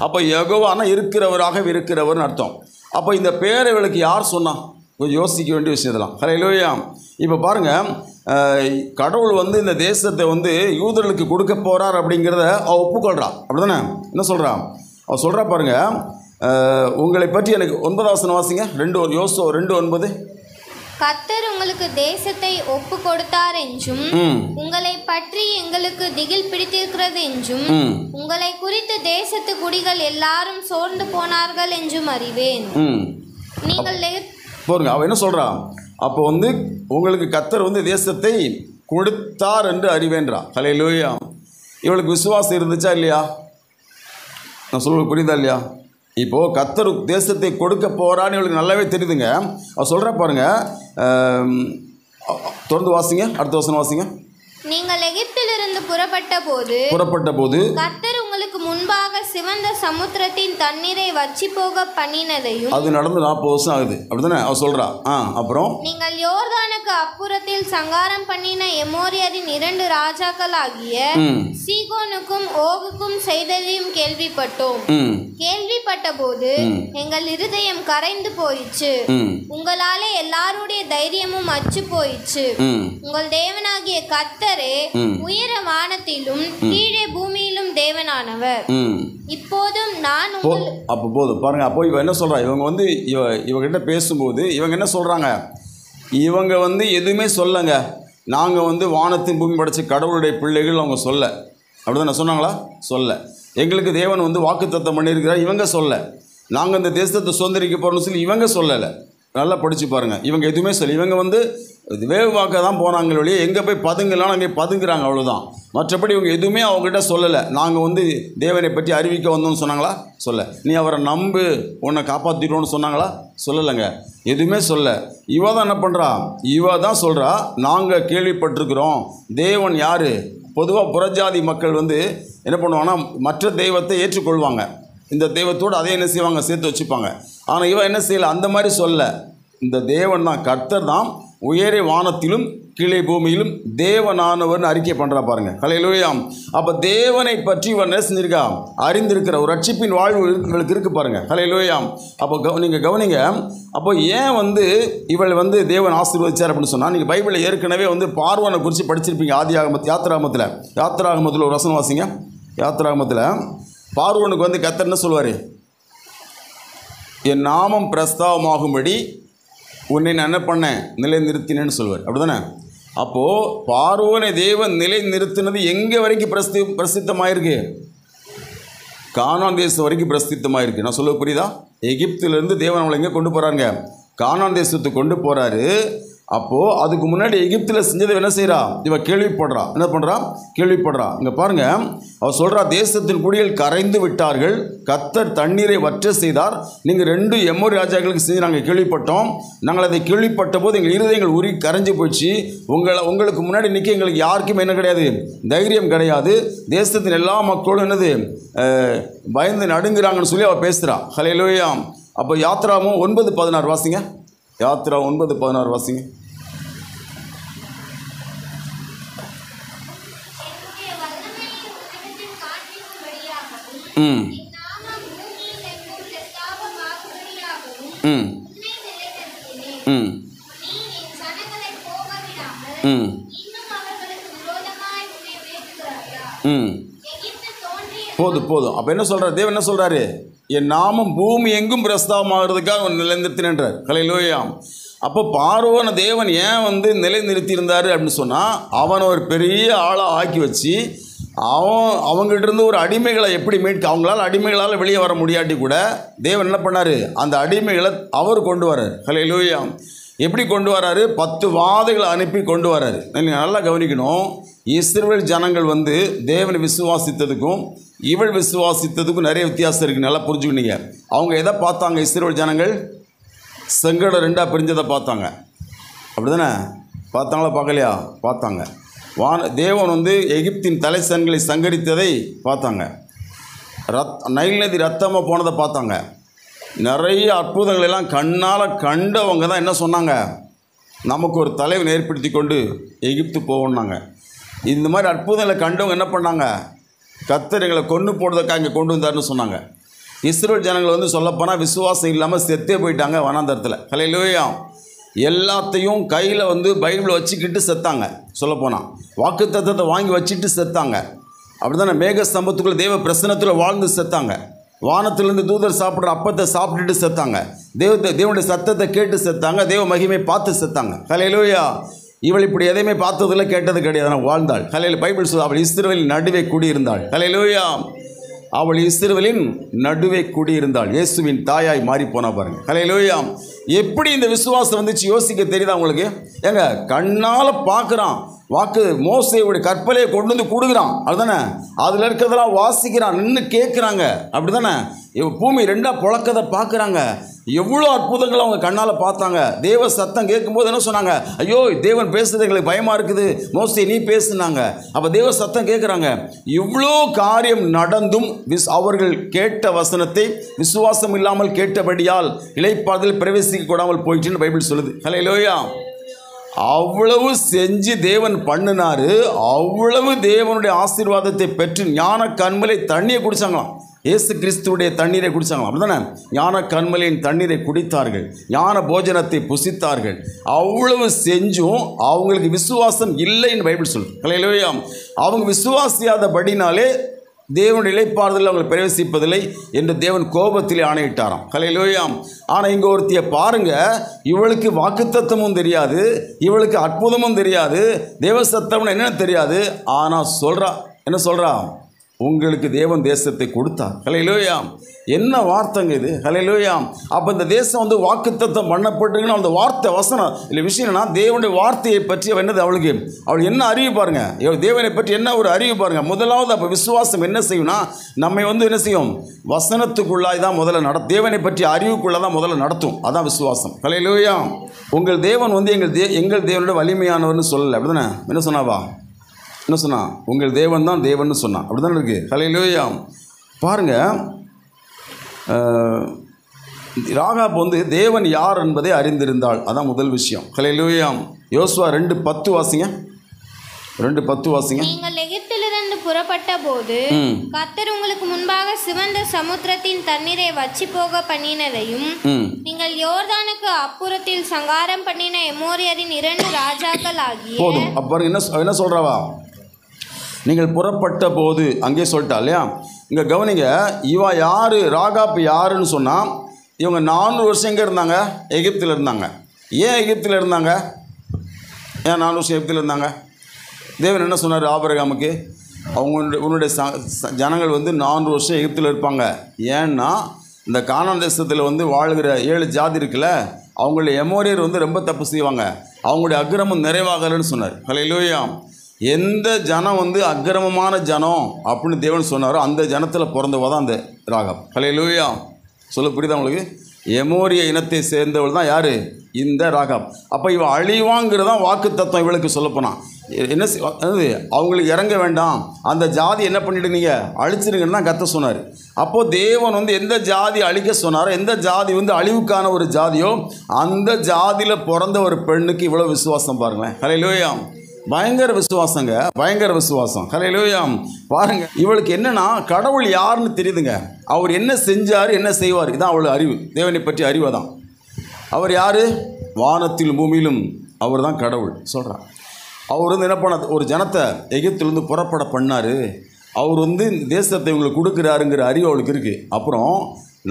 A: அப்போ யெகோவானா இருக்கிறவர்னு அர்த்தம். அப்போ இந்த பேரை இவளுக்கு யார் சொன்னா? கொஞ்சம் யோசிக்க வேண்டிய விஷயம் இதெல்லாம். ஹல்லேலூயா. இப்போ பாருங்கள், கடவுள் வந்து இந்த தேசத்தை வந்து யூதர்களுக்கு கொடுக்க போகிறார் அப்படிங்கிறத அவள் ஒப்புக்கொள்கிறா, அப்படி தானே? என்ன சொல்கிறா? அவள் சொல்கிறா பாருங்கள், உங்களை பற்றி எனக்கு 9 வசனம் வாசிங்க. யோசுவா 2:9.
B: கர்த்தர் உங்களுக்கு தேசத்தை ஒப்பு கொடுத்தார் என்றும் உங்களை பற்றி எங்களுக்கு திகில் பிடித்திருக்கிறது என்றும் உங்களை குறித்து தேசத்து குடிகள் எல்லாரும் சோர்ந்து போனார்கள் என்றும் அறிவேன். நீங்கள்
A: பாருங்க, அவ என்ன சொல்றா? அப்போ வந்து உங்களுக்கு கர்த்தர் வந்து தேசத்தை கொடுத்தார் என்று அறிவேன்றா. ஹல்லேலூயா. இவளுக்கு விசுவாசம் இருந்துச்சா இல்லையா? நான் சொல்றது புரியுதா இல்லையா? இப்போது கர்த்தர் தேசத்தை கொடுக்க போகிறான்னு இவளுக்கு நல்லாவே தெரியுதுங்க. அவள் சொல்கிற பாருங்க, தொடர்ந்து வாசிங்க, அடுத்த வசனம் வாசிங்க.
B: நீங்கள் எகிப்திலிருந்து புறப்பட்ட போது கர்த்தர் உங்களுக்கு முன்பாக சிவந்த சமுத்திரத்தின் தண்ணீரை வற்றி போக பண்ணினதையும், அது
A: நடந்து 40 வருஷம் ஆகுது, அப்படிதானே அவ சொல்றா. அப்புறம்
B: நீங்கள் யோர்தானுக்கு அப்புறத்தில் சங்காரம் பண்ணின எமோரியரின் 2 ராஜாக்கள் ஆகிய சீகோனுக்கும் ஓகுக்கும் செய்ததையும் கேள்விப்பட்டோம். கேள்விப்பட்ட போது எங்கள் இருதயம் கரைந்து போயிற்று, உங்களாலே எல்லாருடைய தைரியமும் அச்சு போயிற்று. உங்கள் தேவனாகிய கர்த்தரே உயர வானத்திலும் கீழே பூமியிலும் தேவனானவர். இப்போதும் நான்
A: அப்போ போதும் பாருங்க. அப்போ இவ என்ன சொல்றா? இவங்க வந்து இவங்கிட்ட பேசும்போது இவங்க என்ன சொல்றாங்க? இவங்க வந்து எதுவுமே சொல்லங்க, நாங்கள் வந்து வானத்தின் பூமி படைச்ச கடவுளுடைய பிள்ளைகள் அவங்க சொல்ல, அப்படிதான் சொன்னாங்களா? சொல்ல. எங்களுக்கு தேவன் வந்து வாக்குத்தத்தம் பண்ணியிருக்கிறார் இவங்க சொல்ல. நாங்கள் இந்த தேசத்தை சுதந்திரிக்க போகிறோம்னு சொல்லி இவங்க சொல்லலை. நல்லா படித்து பாருங்கள். இவங்க எதுவுமே சொல்லி இவங்க வந்து வேவு பார்க்க தான் போனாங்க ஒழிய எங்கே போய் பதுங்கலாம் அங்கே பதுங்குறாங்க, அவ்வளோதான். மற்றபடி இவங்க எதுவுமே அவங்ககிட்ட சொல்லலை. நாங்கள் வந்து தேவனை பற்றி அறிவிக்க வந்தோம்னு சொன்னாங்களா? சொல்ல. நீ அவரை நம்பு, உன்னை காப்பாற்றிடுவோன்னு சொன்னாங்களா? சொல்லலைங்க, எதுவுமே சொல்ல. இவ தான் என்ன பண்ணுறா? இவ தான் சொல்கிறா, நாங்கள் கேள்விப்பட்டிருக்கிறோம் தேவன் யார். பொதுவாக புறஜாதி மக்கள் வந்து என்ன பண்ணுவாங்கன்னா மற்ற தெய்வத்தை ஏற்றுக்கொள்வாங்க, இந்த தெய்வத்தோடு அதே என்ன செய்வாங்க, சேர்த்து வச்சுப்பாங்க. ஆனால் இவன் என்ன செய்யலை, அந்த மாதிரி சொல்ல. இந்த தேவன் தான், கர்த்தர் தான், உயரே வானத்திலும் கீழே பூமியிலும் தேவனானவர்னு அறிக்கை பண்ணுறா பாருங்க. ஹல்லேலூயா. அப்போ தேவனை பற்றி இவன் என்ன செஞ்சிருக்கா, அறிந்திருக்கிற ஒரு ரட்சிப்பின் வாழ்வு இவளுக்கு இருக்குது பாருங்க. ஹல்லேலூயா. அப்போ நீங்கள் கவனிங்க. அப்போ ஏன் வந்து இவள் வந்து தேவன் ஆசீர்வதிச்சார் அப்படின்னு சொன்னால், நீங்கள் பைபிளில் ஏற்கனவே வந்து பார்வோனை குறித்து படிச்சிருப்பீங்க. யாத்திராகமத்தில் ஒரு வசனம் வாசிங்க. யாத்திராகமத்தில் பார்வோனுக்கு வந்து கர்த்தர் என்ன சொல்வார்? என் நாமம் பிரஸ்தாவமாகும்படி உன்னை நான் என்ன பண்ணேன், நிலை நிறுத்தினேன்னு சொல்வார். அப்படி தானே? அப்போது பார்வோனை தேவன் நிலை நிறுத்தினது எங்கே வரைக்கும் பிரசித்தமாயிருக்கு? கானான் தேசம் வரைக்கும் பிரசித்தமாயிருக்கு. நான் சொல்ல புரியுதா? எகிப்திலிருந்து தேவன் அவளை எங்கே கொண்டு போகிறாங்க? கானான் தேசத்துக்கு கொண்டு போகிறாரு. அப்போது அதுக்கு முன்னாடி எகிப்தில் செஞ்சதை என்ன செய்கிறா? இவள் கேள்விப்படுறா. என்ன பண்ணுறா? கேள்விப்படுறா. இங்கே பாருங்கள், அவள் சொல்கிறா, தேசத்தின் குடிகள் கரைந்து விட்டார்கள், கர்த்தர் தண்ணீரை வற்ற செய்தார், நீங்கள் 2 எம்மோரி ராஜாக்களுக்கு செஞ்சு நாங்கள் கேள்விப்பட்டோம், நாங்கள் அதை கேள்விப்பட்ட போது எங்கள் இருதயங்கள் உரி கரைஞ்சி போச்சு, உங்களுக்கு முன்னாடி நிற்க எங்களுக்கு யாருக்கும் என்ன கிடையாது, தைரியம் கிடையாது, தேசத்தின் எல்லா மக்களும் என்னது பயந்து நடுங்குறாங்கன்னு சொல்லி அவள் பேசுகிறா. ஹல்லேலூயா. அப்போ யாத்திராவும் 9:16 வாசிங்க. யாத்திரா 9:16 வாசிங்க. ம் ம் ம் ம் ம் போதும். அப்போ என்ன சொல்கிறார் தேவன்? என்ன சொல்கிறாரு? என் நாமம் பூமி எங்கும் பிரஸ்தாவமாகிறதுக்காக நிலைநிறுத்தினார். ஹல்லேலூயா. அப்போ பார்வோனை தேவன் ஏன் வந்து நிலைநிறுத்தியிருந்தார் அப்படின்னு சொன்னால், அவனை ஒரு பெரிய ஆளாக ஆக்கி வச்சு அவங்ககிட்ட இருந்து ஒரு அடிமைகளை எப்படி அவங்களால அடிமைகளால் வெளியே வர முடியாட்டி கூட தேவன் என்ன பண்ணார்? அந்த அடிமைகளை அவர் கொண்டு வரார். ஹல்லேலூயா. எப்படி கொண்டு வராரு? 10 வாதைகளை அனுப்பி கொண்டு வராரு. நீங்கள் நல்லா கவனிக்கணும். இஸ்ரவேல் ஜனங்கள் வந்து தேவனை விசுவாசித்ததுக்கும் இவள் விசுவாசித்ததுக்கும் நிறைய வித்தியாசம் இருக்குது. நல்லா புரிஞ்சுக்கிட்டீங்க. அவங்க எதை பார்த்தாங்க? இஸ்ரவேல் ஜனங்கள் செங்கடல் 2ஆக பிரிஞ்சதை பார்த்தாங்க. அப்படி தானே? பார்த்தாங்களா? பார்க்கலையா? பார்த்தாங்க. தேவன் வந்து எகிப்தின் தலைசன்களை சங்கரித்ததை பார்த்தாங்க. நைல் நதி ரத்தமாக போனதை பார்த்தாங்க. நிறைய அற்புதங்கள் எல்லாம் கண்ணால் கண்டவங்க தான் என்ன சொன்னாங்க? நமக்கு ஒரு தலைவன் ஏற்படுத்தி கொண்டு எகிப்து போவோன்னாங்க. இந்த மாதிரி அற்புதங்களை கண்டவங்க என்ன பண்ணாங்க? கர்த்தர் எங்களை கொண்டு போடுறதுக்காக இங்கே கொண்டு வந்தார்னு சொன்னாங்க. இஸ்ரவேல் ஜனங்கள் வந்து சொல்லப்போனால் விசுவாசம் இல்லாமல் செத்தே போயிட்டாங்க வனாந்தரத்தில். ஹல்லேலூயா. எல்லாத்தையும் கையில் வந்து பைபிளை வச்சுக்கிட்டு செத்தாங்க. சொல்லப்போனால் வாக்குத்தத்தத்தை வாங்கி வச்சுட்டு செத்தாங்க. அப்படி தானே? மேக ஸ்தம்பத்துக்குள்ளே தேவ பிரசன்னத்தில் வாழ்ந்து செத்தாங்க. வானத்திலிருந்து தூதர் சாப்பிட்ற அப்பத்தை சாப்பிட்டுட்டு செத்தாங்க. தேவனுடைய சத்தத்தை கேட்டு செத்தாங்க. தேவ மகிமை பார்த்து செத்தாங்க. ஹல்லேலூயா. இவள் இப்படி எதையுமே பார்த்ததில்லை, கேட்டது கிடையாது. ஆனால் வாழ்ந்தாள். பைபிள் சொல்லுது, அவள் இஸ்ரவேலின் நடுவே குடியிருந்தாள். ஹல்லேலூயா. அவள் இஸ்ரவேலின் நடுவே குடியிருந்தாள். இயேசுவின் தாயாய் மாறி போனா பாருங்க. ஹல்லேலூயா. எப்படி இந்த விசுவாசம் வந்துச்சு யோசிக்க தெரியுதா உங்களுக்கு? ஏங்க, கண்ணால் பார்க்குறான், மோசேயுடைய கற்பலையை கொண்டு வந்து கொடுக்குறான். அதுதானே? அதில் இருக்கிறதெல்லாம் வாசிக்கிறான், நின்று கேட்குறாங்க. அப்படி தானே? பூமி 2ஆக புழக்கதை பார்க்குறாங்க. எவ்வளோ அற்புதங்களை அவங்க கண்ணால் பார்த்தாங்க. தேவ சத்தம் கேட்கும்போது என்ன சொன்னாங்க? ஐயோ, தேவன் பேசுறது எங்களுக்கு பயமாக இருக்குது, மோசே நீ பேசுனாங்க. அப்போ தேவ சத்தம் கேட்குறாங்க. இவ்வளோ காரியம் நடந்தும் அவர்கள் கேட்ட வசனத்தை விசுவாசம் இல்லாமல் கேட்டபடியால் இளைப்பாறுதல் பிரவேசிக்க கூடாமல் போயிட்டுன்னு பைபிள் சொல்லுது. ஹல்லேலூயா. அவ்வளவு செஞ்சு தேவன் பண்ணினாரு. அவ்வளவு தேவனுடைய ஆசீர்வாதத்தை பெற்று ஞான கண்மலை தண்ணியை குடித்தாங்களாம். இயேசு கிறிஸ்துவுடைய தண்ணீரை குடித்தாங்களாம். அப்படிதானே? ஞான கண்மலையின் தண்ணீரை குடித்தார்கள், ஞான போஜனத்தை புசித்தார்கள். அவ்வளவு செஞ்சும் அவங்களுக்கு விசுவாசம் இல்லைன்னு பைபிள் சொல்லுது. ஹல்லேலூயா. அவங்க விசுவாசியாதபடினாலே தேவனுடைய இளைப்பாறுதல் அவங்களை பிரவேசிப்பதில்லை என்று தேவன் கோபத்திலே ஆணையிட்டாராம். ஹல்லேலூயா. ஆனால் இங்கே ஒருத்தியை பாருங்க, இவளுக்கு வாக்குத்தத்தமும் தெரியாது, இவளுக்கு அற்புதமும் தெரியாது, தேவ சத்தம்னு என்னன்னு தெரியாது. ஆனால் சொல்கிறா, என்ன சொல்கிறா? உங்களுக்கு தேவன் தேசத்தை கொடுத்தார். ஹல்லேலூயா. என்ன வார்த்தைங்க இது? ஹல்லேலூயா. அப்போ இந்த தேசம் வந்து வாக்குத்தத்தம் பண்ணப்பட்டிருக்குன்னு அந்த வார்த்தை வசனம் இல்லை விஷயம் என்னன்னா, தேவனுடைய வார்த்தையை பற்றி என்னது அவள் என்ன அறிவு பாருங்க, தேவனை பற்றி என்ன ஒரு அறிவு பாருங்க. முதலாவது அப்போ விசுவாசம் என்ன செய்யும்னா, நம்மை வந்து என்ன செய்யும், வசனத்துக்குள்ளாய் தான் முதல்ல தேவனை பற்றி அறிவுக்குள்ளே தான் முதல்ல நடத்தும். அதான் விசுவாசம். ஹல்லேலூயா. உங்கள் தேவன் வந்து எங்கள் தேவனுடைய வலிமையானவர்னு சொல்லலை, அப்படிதானே? என்ன சொன்னாவா? என்ன சொன்னா? உங்கள் தேவன் தான் தேவன் சொன்னான். அப்படி தானே இருக்குது. ஹல்லேலூயா. பாருங்க, ராகாப் வந்து தேவன் யார் என்பதை அறிந்திருந்தாள். அதான் முதல் விஷயம். ஹல்லேலூயா. யோசுவா 2:10 வாசிங்க. 2:10 வாசிங்க.
B: நீங்கள் எகிப்திலிருந்து புறப்பட்ட போது கர்த்தர் உங்களுக்கு முன்பாக சிவந்த சமுத்திரத்தின் தண்ணீரை வற்றி போக பண்ணினதையும், நீங்கள் யோர்தானுக்கு அப்புறத்தில் சங்காரம் பண்ணின எமோரியரின் 2 ராஜாக்கள் ஆகிய
A: போதும். அப்போ என்ன சொல்றாவா? நீங்கள் புறப்பட்ட போது அங்கே சொல்லிட்டா இல்லையா? இங்கே கவனிங்க, இவா யார், ராகாப் யாருன்னு சொன்னால், இவங்க 400 வருஷம் எங்கே இருந்தாங்க? எகிப்தில் இருந்தாங்க. ஏன் எகிப்தில் இருந்தாங்க? ஏன் 400 வருஷம் எகிப்தில் இருந்தாங்க? தேவன் என்ன சொன்னார் ஆபிரகாமுக்கு? உன்னுடைய ஜனங்கள் வந்து 400 வருஷம் எகிப்தில் இருப்பாங்க. ஏன்னா இந்த கானான் தேசத்தில் வந்து வாழ்கிற 7 ஜாதி இருக்குல்ல, அவங்களுடைய எமோரியர் வந்து ரொம்ப தப்பு செய்வாங்க, அவங்களுடைய அக்கிரமம் நிறைவாகலன்னு சொன்னார். ஹல்லேலூயா. எந்த ஜனம் வந்து அக்கிரமமான ஜனம் அப்படின்னு தேவன் சொன்னாரோ அந்த ஜனத்தில் பிறந்தவ தான் அந்த ராகாப். ஹல்லேலூயா. சொல்ல புரியுதா உங்களுக்கு? எமோரிய இனத்தை சேர்ந்தவள் தான் யார்? இந்த ராகாப். அப்போ இவள் அழிவாங்கிறதான் வாக்கு தத்துவம். இவளுக்கு சொல்லப்போனால் என்ன அவங்களுக்கு இறங்க வேண்டாம், அந்த ஜாதி என்ன பண்ணிட்டு நீங்கள் அழிச்சிருங்கன்னு தான் கத்த சொன்னார். அப்போது தேவன் வந்து எந்த ஜாதி அழிக்க சொன்னாரோ, எந்த ஜாதி வந்து அழிவுக்கான ஒரு ஜாதியோ, அந்த ஜாதியில் பிறந்த ஒரு பெண்ணுக்கு இவ்வளோ விசுவாசம் பாருங்களேன். ஹல்லேலூயா. பயங்கர விசுவாசங்க, பயங்கர விசுவாசம். ஹல்லேலூயா. பாருங்க, இவளுக்கு என்னன்னா கடவுள் யாருன்னு தெரியுதுங்க. அவர் என்ன செஞ்சார், என்ன செய்வார், இதான் அவளுக்கு அறிவு. தேவனை பற்றி அறிவு தான். அவர் யார்? வானத்திலும் பூமியிலும் அவர் தான் கடவுள் சொல்கிறார். அவர் வந்து என்ன பண்ண, ஒரு ஜனத்தை எகிப்திலிருந்து புறப்பட பண்ணார். அவர் வந்து தேசத்தை உங்களுக்கு கொடுக்குறாருங்கிற அறிவு அவளுக்கு இருக்குது. அப்புறம்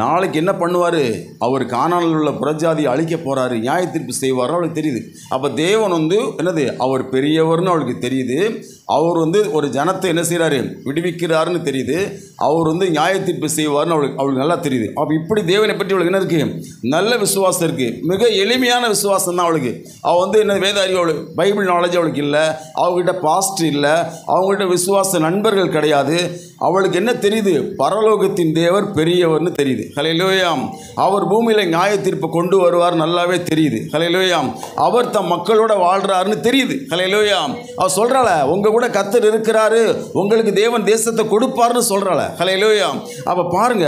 A: நாளைக்கு என்ன பண்ணுவார், அவர் கானானில் உள்ள புறஜாதியை அழிக்க போகிறாரு, நியாய தீர்ப்பு செய்வார் அவளுக்கு தெரியுது. அப்போ தேவன் வந்து என்னது, அவர் பெரியவர்னு அவளுக்கு தெரியுது. அவர் வந்து ஒரு ஜனத்தை என்ன செய்கிறாரு, விடுவிக்கிறாருன்னு தெரியுது. அவர் வந்து நியாய தீர்ப்பு செய்வார்னு அவளுக்கு நல்லா தெரியுது. அப்போ இப்படி தேவனை பற்றி அவளுக்கு என்ன இருக்குது, நல்ல விசுவாசம் இருக்குது. மிக எளிமையான விசுவாசம் தான் அவளுக்கு. அவள் வந்து என்ன வேத அறிவு, அவளுக்கு பைபிள் நாலேஜ் அவளுக்கு இல்லை, அவங்ககிட்ட பாஸ்ட் இல்லை, அவங்ககிட்ட விசுவாச நண்பர்கள் கிடையாது. அவளுக்கு என்ன தெரியுது, பரலோகத்தின் தேவர் பெரியவர்னு தெரியுது. ஹல்லேலூயா. அவர் பூமியில் நியாய தீர்ப்பை கொண்டு வருவார் நல்லாவே தெரியுது. ஹல்லேலூயா. அவர் தம் மக்களோட வாழ்றாருன்னு தெரியுது. ஹல்லேலூயா. அவர் சொல்றாள, உங்க கூட கர்த்தர் இருக்கிறாரு, உங்களுக்கு தேவன் தேசத்தை கொடுப்பாருன்னு சொல்றாள. ஹல்லேலூயா. அப்ப பாருங்க,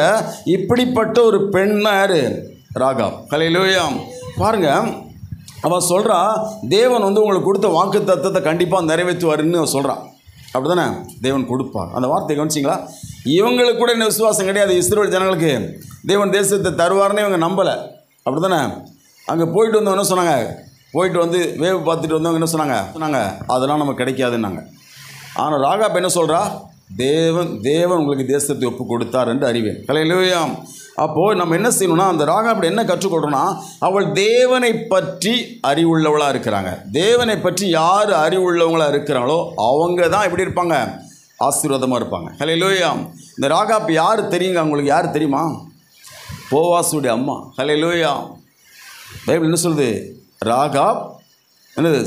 A: இப்படிப்பட்ட ஒரு பெண் யாரு? ராகாப். ஹல்லேலூயா. பாருங்க, அவன் சொல்றா, தேவன் வந்து உங்களுக்கு கொடுத்த வாக்கு தத்தத்தை கண்டிப்பாக நிறைவேற்றுவாருன்னு சொல்றான். அப்படி தானே? தேவன் கொடுப்பார். அந்த வார்த்தை கவனிச்சிங்களா? இவங்களுக்கு கூட என்ன விசுவாசம் கிடையாது. இஸ்ரவேல் ஜனங்களுக்கு தேவன் தேசத்தை தருவார்னு இவங்க நம்பலை. அப்படி தானே? அங்கே போயிட்டு வந்தவங்க என்ன சொன்னாங்க, போயிட்டு வந்து வேவு பார்த்துட்டு வந்தவங்க என்ன சொன்னாங்க, அதெல்லாம் நமக்கு கிடைக்காதுன்னாங்க. ஆனால் ராகாப் என்ன சொல்கிறா, தேவன் உங்களுக்கு தேசத்தை ஒப்பு கொடுத்தார் என்று அறிவேன். ஹல்லேலூயா. அப்போது நம்ம என்ன செய்யணும்னா, அந்த ராகாப் என்ன கற்றுக்கொள்கிறோன்னா, அவள் தேவனை பற்றி அறிவுள்ளவளாக இருக்கிறாங்க. தேவனை பற்றி யார் அறிவுள்ளவங்களாக இருக்கிறாங்களோ அவங்க தான் எப்படி இருப்பாங்க, ஆசீர்வாதமாக இருப்பாங்க. ஹல்லேலூயா. இந்த ராகாப் யார் தெரியுங்க உங்களுக்கு? யார் தெரியுமா? போவாசுடைய அம்மா. ஹல்லேலூயா. பைபிள் என்ன சொல்லுது, ராகாப் என்னது,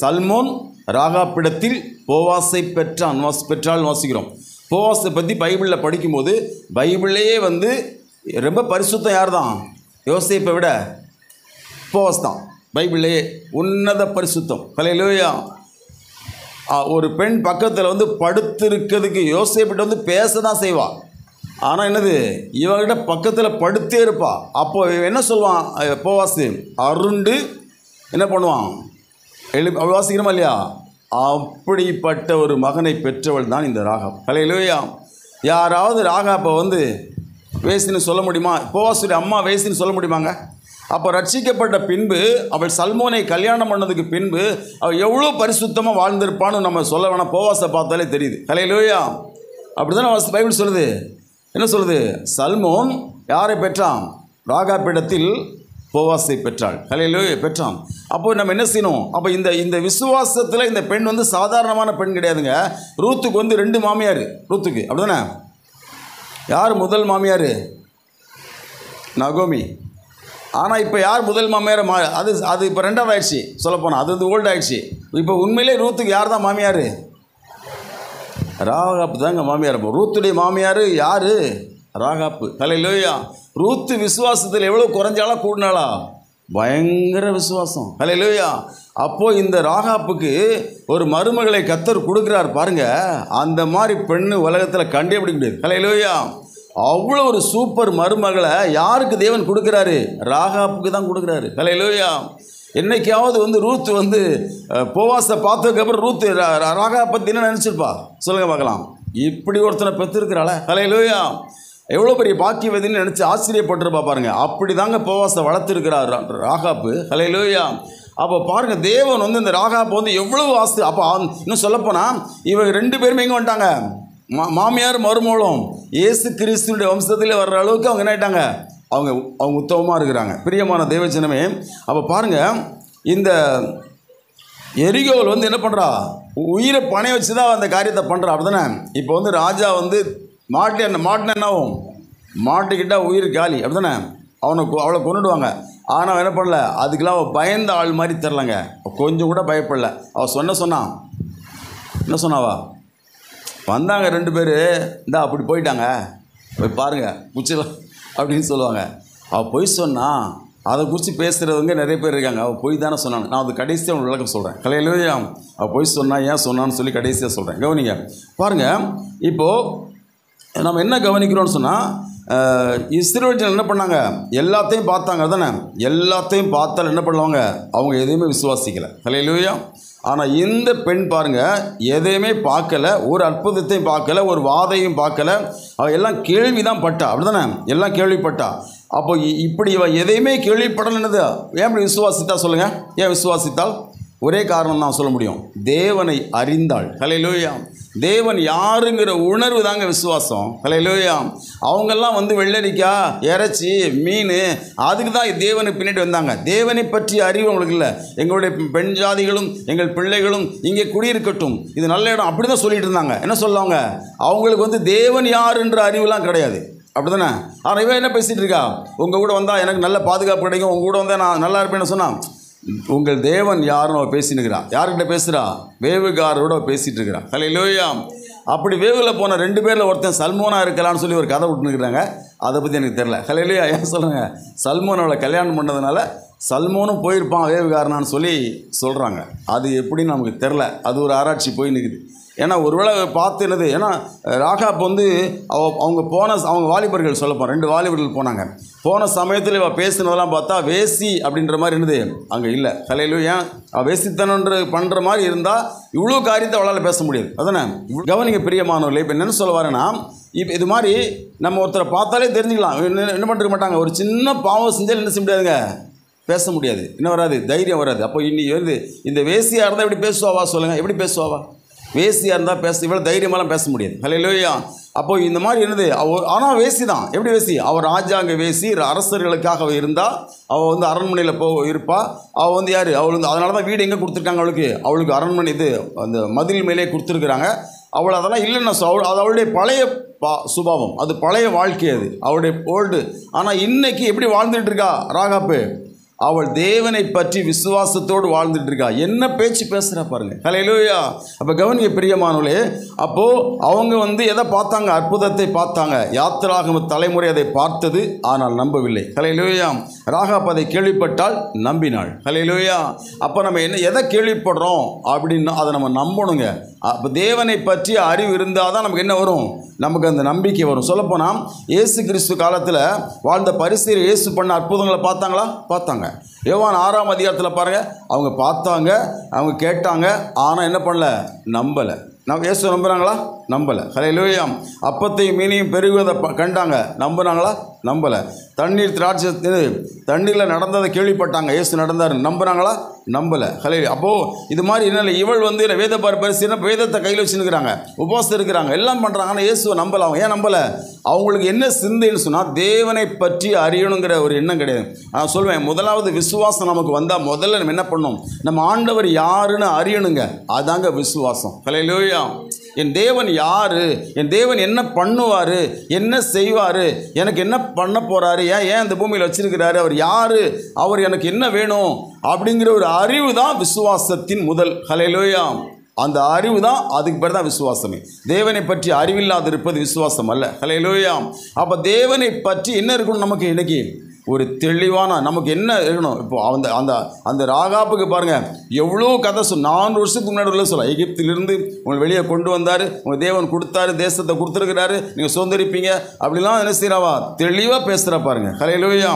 A: சல்மோன் ராகாப்பிடத்தில் போவாசை பெற்றால் வாசிக்கிறோம். போவாசை பற்றி பைபிளில் படிக்கும்போது பைபிளையே வந்து ரொம்ப பரிசுத்தம் யார் தான்? யோசேப்பை விட போவாஸ் தான் பைபிளையே உன்னத பரிசுத்தம். ஹல்லேலூயா. ஒரு பெண் பக்கத்தில் வந்து படுத்திருக்கிறதுக்கு யோசேப்பிட்ட வந்து பேச தான் செய்வாள். ஆனால் என்னது, இவங்கிட்ட பக்கத்தில் படுத்தே இருப்பா. அப்போ என்ன சொல்லுவான் போவாஸ், அருண்டு என்ன பண்ணுவான், வாசிக்கிறோமா இல்லையா? அப்படிப்பட்ட ஒரு மகனை பெற்றவள் தான் இந்த ராகாப். ஹல்லேலூயா. யாராவது ராகாப்பை வந்து வேசின்னு சொல்ல முடியுமா? போவாசுடைய அம்மா வேசின்னு சொல்ல முடியுமாங்க? அப்போ ரட்சிக்கப்பட்ட பின்பு அவள் சல்மோனை கல்யாணம் பண்ணதுக்கு பின்பு அவள் எவ்வளோ பரிசுத்தமாக வாழ்ந்திருப்பான்னு நம்ம சொல்ல வேணாம், போவாசை பார்த்தாலே தெரியுது. ஹல்லேலூயா. அப்படி தானே பைபிள் சொல்லுது. என்ன சொல்லுது? சல்மோன் யாரை பெற்றான்? ராகாப்பிடத்தில் போவாசை பெற்றாள். ஹல்லேலூயா, பெற்றான். அப்போ நம்ம என்ன செய்யணும்? அப்போ இந்த விசுவாசத்தில் இந்த பெண் வந்து சாதாரணமான பெண் கிடையாதுங்க. ரூத்துக்கு வந்து 2 மாமியார். ரூத்துக்கு அப்படிதானே? யார் முதல் மாமியார்? நகோமி. ஆனால் இப்போ யார் முதல் மாமியார்? அது இப்போ 2வது ஆயிடுச்சு சொல்லப்போனால். அது வந்து ஓல்டு ஆயிடுச்சு. இப்போ உண்மையிலே ரூத்துக்கு யார் தான் மாமியார்? ராகாப்பு தாங்க மாமியார். ரூத்துடைய மாமியார் யார்? ராகாப்பு. ஹல்லேலூயா. ரூத்து விசுவாசத்தில் எவ்வளோ குறைஞ்சாலும் கூடினாளா? பயங்கர விசுவாசம். ஹல்லேலூயா. அப்போது இந்த ராகாப்புக்கு ஒரு மருமகளை கர்த்தர் கொடுக்குறார் பாருங்க. அந்த மாதிரி பெண்ணு உலகத்தில் கண்டே பிடிக்க முடியாது. ஹல்லேலூயா. அவ்வளோ ஒரு சூப்பர் மருமகளை யாருக்கு தேவன் கொடுக்குறாரு? ராகாப்புக்கு தான் கொடுக்குறாரு. ஹல்லேலூயா. என்னைக்காவது வந்து ரூத்து வந்து போவாசை பார்த்ததுக்கப்புறம் ரூத்து ராகாப்பை பற்றி என்ன நினச்சிருப்பா? சொல்லுங்கள் பார்க்கலாம். இப்படி ஒருத்தனை பெற்றிருக்கிறாள. ஹல்லேலூயா. எவ்வளோ பெரிய பாக்கியவதின்னு நினச்சி ஆச்சரியப்பட்டிருப்பா பாருங்க. அப்படி தாங்க போவாசை வளர்த்துருக்கிறார் ராகாப்பு. ஹல்லேலூயா. அப்போ பாருங்கள், தேவன் வந்து இந்த ராகாப்பை வந்து எவ்வளோ ஆஸ்தி. அப்போ இன்னும் சொல்லப்போனால் இவங்க 2 பேருமே எங்கே வந்துட்டாங்க? மாமியார் மருமகளும் இயேசு கிறிஸ்துடைய வம்சத்தில் வர்ற அளவுக்கு அவங்க என்ன ஆயிட்டாங்க? அவங்க உத்தமமாக இருக்கிறாங்க. பிரியமான தேவஜனமே, அப்போ பாருங்கள், இந்த எரிகோல் வந்து என்ன பண்ணுறா? உயிரை பணைய வச்சு தான் அந்த காரியத்தை பண்ணுறா. அப்படிதானே? இப்போ வந்து ராஜா வந்து மாட்டின என்னாகும்? மாட்டிக்கிட்டால் உயிர் காலி. அப்படிதானே? அவளை கொண்டுடுவாங்க. ஆனால் அவன் என்ன பண்ணல? அதுக்கெல்லாம் அவள் பயந்த ஆள் மாதிரி தெரிலங்க. கொஞ்சம் கூட பயப்படல. அவள் சொன்னான். என்ன சொன்னாவா? வந்தாங்க 2 பேர், இந்தா அப்படி போயிட்டாங்க, போய் பாருங்கள் குச்சிலாம் அப்படின்னு சொல்லுவாங்க. அவள் பொய் சொன்னான். அதை குறித்து பேசுகிறவங்க நிறைய பேர் இருக்காங்க. அவள் பொய் தானே சொன்னாங்க. நான் அது கடைசியாக உங்களுக்கு விளக்கம் சொல்கிறேன். ஹல்லேலூயா. அவள் பொய் சொன்னா, ஏன் சொன்னான்னு சொல்லி கடைசியாக சொல்கிறேன். கவனிங்க. பாருங்கள், இப்போது நம்ம என்ன கவனிக்கிறோன்னு சொன்னால், இஸ்ரவேல் ஜனங்கள் என்ன பண்ணாங்க? எல்லாத்தையும் பார்த்தாங்க தானே? எல்லாத்தையும் பார்த்தால் என்ன பண்ணுவாங்க? அவங்க எதையுமே விசுவாசிக்கலை. ஹல்லேலூயா. ஆனால் இந்த பெண் பாருங்கள், எதையுமே பார்க்கல, ஒரு அற்புதத்தையும் பார்க்கல, ஒரு வாதையும் பார்க்கல. அவள் எல்லாம் கேள்வி தான் பட்டா. அப்படி தானே? எல்லாம் கேள்விப்பட்டா. அப்போ இப்படி இவள் எதையுமே கேள்விப்படலைன்னது ஏன் இப்படி விசுவாசித்தா? சொல்லுங்கள். ஏன் விசுவாசித்தால்? ஒரே காரணம் தான் சொல்ல முடியும். தேவனை அறிந்தாள். ஹல்லேலூயா. தேவன் யாருங்கிற உணர்வு தாங்க விசுவாசம். ஹல்லேலூயா. அவங்கெல்லாம் வந்து வெள்ளரிக்காய், இறைச்சி, மீன், அதுக்கு தான் தேவனுக்கு பின்னாடி வந்தாங்க. தேவனை பற்றிய அறிவு அவங்களுக்கு இல்லை. எங்களுடைய பெண் ஜாதிகளும் எங்கள் பிள்ளைகளும் இங்கே குடியிருக்கட்டும், இது நல்ல இடம், அப்படி தான் சொல்லிட்டு இருந்தாங்க. என்ன சொல்லுவாங்க? அவங்களுக்கு வந்து தேவன் யாருன்ற அறிவுலாம் கிடையாது. அப்படி தானே? ஆனால் இவன் என்ன பேசிகிட்டு இருக்கா? உங்கள் கூட வந்தால் எனக்கு நல்ல பாதுகாப்பு கிடைக்கும், உங்கள் கூட வந்தால் நான் நல்லா இருப்பேன்னு சொன்னான். உங்கள் தேவன் யாருன்னு அவள் பேசினுக்கிறான். யார்கிட்ட பேசுகிறா? வேவுகாரோட பேசிகிட்டு இருக்கிறான். ஹல்லேலூயா. அப்படி வேவில் போன 2 பேரில் ஒருத்தன் சல்மோனா இருக்கலான்னு சொல்லி ஒரு கதை விட்டுனுக்கிறாங்க. அதை பற்றி எனக்கு தெரில. ஹல்லேலூயா. ஏன் சொல்கிறாங்க? சல்மோன் அவளை கல்யாணம் பண்ணதுனால சல்மோனும் போயிருப்பான் வேவுகாரனான்னு சொல்லி சொல்கிறாங்க. அது எப்படின்னு நமக்கு தெரில. அது ஒரு ஆராய்ச்சி போய் நிற்குது. ஏன்னா ஒருவேளை பார்த்து என்னது, ஏன்னா ராகாப் வந்து அவங்க வாலிபர்கள் சொல்லப்போம், 2 வாலிபர்கள் போனாங்க. போன சமயத்தில் இவள் பேசினதெல்லாம் பார்த்தா வேசி அப்படின்ற மாதிரி என்னது அங்கே இல்லை. ஹல்லேலூயா. அவள் வேசித்தனன்ற பண்ணுற மாதிரி இருந்தால் இவ்வளோ காரியத்தை அவளால் பேச முடியாது. அதானே? கவனிங்க பிரியமானவர்களே. இப்போ என்னென்னு சொல்ல வரேன்னா, இப்போ இது மாதிரி நம்ம ஒருத்தரை பார்த்தாலே தெரிஞ்சுக்கலாம். என்ன பண்ணிருக்க மாட்டாங்க? ஒரு சின்ன பாவம் செஞ்சால் என்ன செய்ய முடியாதுங்க? பேச முடியாது. என்ன வராது? தைரியம் வராது. அப்போ இன்னைக்கு வந்து இந்த வேசியாக இருந்தால் எப்படி பேசுவாவா? சொல்லுங்கள். எப்படி பேசுவாவா? வேசியாக இருந்தால் இவ்வளோ தைரியமெல்லாம் பேச முடியாது. ஹல்லேலூயா. அப்போது இந்த மாதிரி என்னது, ஆனால் வேசி தான். எப்படி வேசி? அவள் ராஜாங்க வேசி, அரசர்களுக்காக இருந்தால் அவள் வந்து அரண்மனையில் இருப்பா. அவள் வந்து யார்? அவள் வந்து அதனால தான் வீடு எங்கே கொடுத்துருக்காங்க அவளுக்கு அரண்மனை இது அந்த மதில் மேலே கொடுத்துருக்குறாங்க. அவள் அதெல்லாம் இல்லைன்னா அது அவளுடைய பழைய சுபாவம், அது பழைய வாழ்க்கை, அது அவளுடைய ஓல்டு. ஆனால் இன்னைக்கு எப்படி வாழ்ந்துட்டு இருக்கா ராகாப்பு? அவள் தேவனை பற்றி விசுவாசத்தோடு வாழ்ந்துட்டு இருக்கா. என்ன பேச்சு பேசுகிறா பாருங்க. ஹல்லேலூயா. அப்போ கவனிங்க பிரியமானவர்களே. அப்போது அவங்க வந்து எதை பார்த்தாங்க? அற்புதத்தை பார்த்தாங்க. யாத்திராகம தலைமுறை அதை பார்த்தது, ஆனால் நம்பவில்லை. ஹல்லேலூயா. ராகாப் அதை கேள்விப்பட்டால் நம்பினாள். ஹல்லேலூயா. அப்போ நம்ம எதை கேள்விப்படுறோம் அப்படின்னா அதை நம்ம நம்பணுங்க. அப்போ தேவனை பற்றி அறிவு இருந்தால் தான் நமக்கு என்ன வரும்? நமக்கு அந்த நம்பிக்கை வரும். சொல்லப்போனால் இயேசு கிறிஸ்து காலத்தில் வாழ்ந்த பரிசேயர் இயேசு பண்ண அற்புதங்களை பார்த்தாங்களா? பார்த்தாங்க. யோவான் 6ஆம் அதிகாரத்தில் பாருங்கள். அவங்க பார்த்தாங்க, அவங்க கேட்டாங்க, ஆனால் என்ன பண்ணல? நம்பலை. இயேசு நம்புகிறாங்களா? நம்பலை. ஹல்லேலூயா. அப்பத்தையும் மீனையும் பெருகுவதை கண்டாங்க, நம்புனாங்களா? நம்பலை. தண்ணீரில் நடந்ததை கேள்விப்பட்டாங்க, இயேசு நடந்தார், நம்புகிறாங்களா? நம்பலை. அப்போது இது மாதிரி என்ன, இவள் வந்து வேத பார்ப்பரிசினா வேதத்தை கையில் வச்சுருக்கிறாங்க, உபவாசம் இருக்கிறாங்க, எல்லாம் பண்ணுறாங்க. ஆனால் இயேசுவை நம்பலை. அவங்க ஏன் நம்பலை? அவங்களுக்கு என்ன சிந்தைன்னு சொன்னால் தேவனை பற்றி அறியணுங்கிற ஒரு எண்ணம் கிடையாது. நான் சொல்வேன், முதலாவது விசுவாசம் நமக்கு வந்தால் முதல்ல நம்ம என்ன பண்ணணும், நம்ம ஆண்டவர் யாருன்னு அறியணுங்க. அதாங்க விசுவாசம். ஹல்லேலூயா. என் தேவன் யார், என் தேவன் என்ன பண்ணுவார், என்ன செய்வார், எனக்கு என்ன பண்ண போகிறாரு, ஏன் இந்த பூமியில் வச்சிருக்கிறாரு, அவர் யார், அவர் எனக்கு என்ன வேணும் அப்படிங்கிற ஒரு அறிவு தான் விசுவாசத்தின் முதல். ஹல்லேலூயா. அந்த அறிவு தான், அதுக்கு பேர் தான் விசுவாசமே. தேவனை பற்றி அறிவில்லாது இருப்பது விசுவாசம் அல்ல. ஹல்லேலூயா. அப்போ தேவனை பற்றி என்ன இருக்கணும் நமக்கு இன்னைக்கு, ஒரு தெளிவான நமக்கு என்ன இருக்கணும். இப்போ அந்த அந்த அந்த ராகாப்புக்கு பாருங்கள், எவ்வளோ கதை 400 வருஷத்துக்கு முன்னாடி உள்ள சொல்ல, எகிப்திலிருந்து உங்களை வெளியே கொண்டு வந்தார், உங்கள் தேவன் கொடுத்தாரு, தேசத்தை கொடுத்துருக்கிறாரு, நீங்கள் சுதந்திரிப்பீங்க அப்படிலாம் என்ன செய்கிறாவா, தெளிவாக பேசுகிறா பாருங்கள். ஹல்லேலூயா.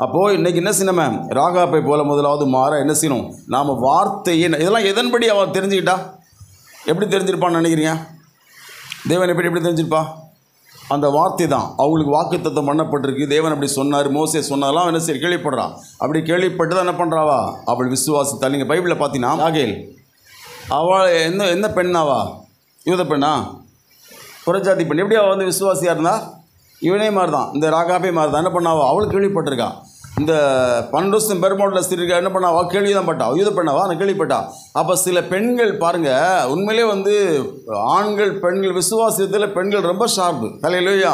A: அப்போது இன்றைக்கி என்ன செய்யணும், ராகாப்பை போல முதலாவது மாற என்ன செய்யணும், நாம் வார்த்தையை இதெல்லாம் எதன்படி அவள் தெரிஞ்சுக்கிட்டா, எப்படி தெரிஞ்சிருப்பான்னு நினைக்கிறீங்க? தேவன் எப்படி தெரிஞ்சிருப்பா? அந்த வார்த்தை தான். அவங்களுக்கு வாக்குத்தத்தம் பண்ணப்பட்டிருக்கு, தேவன் அப்படி சொன்னார், மோசே சொன்னாலாம் என்ன சரி கேள்விப்படுறான். அப்படி கேள்விப்பட்டு தான் என்ன பண்ணுறாவா, அவள் விசுவாசித்தாள். நீங்கள் பைபிளில் பார்த்தீங்கன்னா ராகேல் அவள் என்ன பெண்ணாவா, யூத பெண்ணா, புறஜாதி பெண். எப்படி அவள் வந்து விசுவாசியாக இருந்தா, இவனே மாதிரி தான், இந்த ராகாபே மாதிரி தான். என்ன பண்ணாவா, அவளுக்கு கேள்விப்பட்டிருக்கான். இந்த 12 வருஷம் பெருமாட்டில் ஸ்திரீ என்ன பண்ணாவா, கேள்வி தான் பட்டா, யூத பெண்ணாவா, நான் கேள்விப்பட்டா. அப்போ சில பெண்கள் பாருங்கள், உண்மையிலே வந்து ஆண்கள் பெண்கள் விசுவாசத்தில் பெண்கள் ரொம்ப ஷார்ப்பு. ஹல்லேலூயா.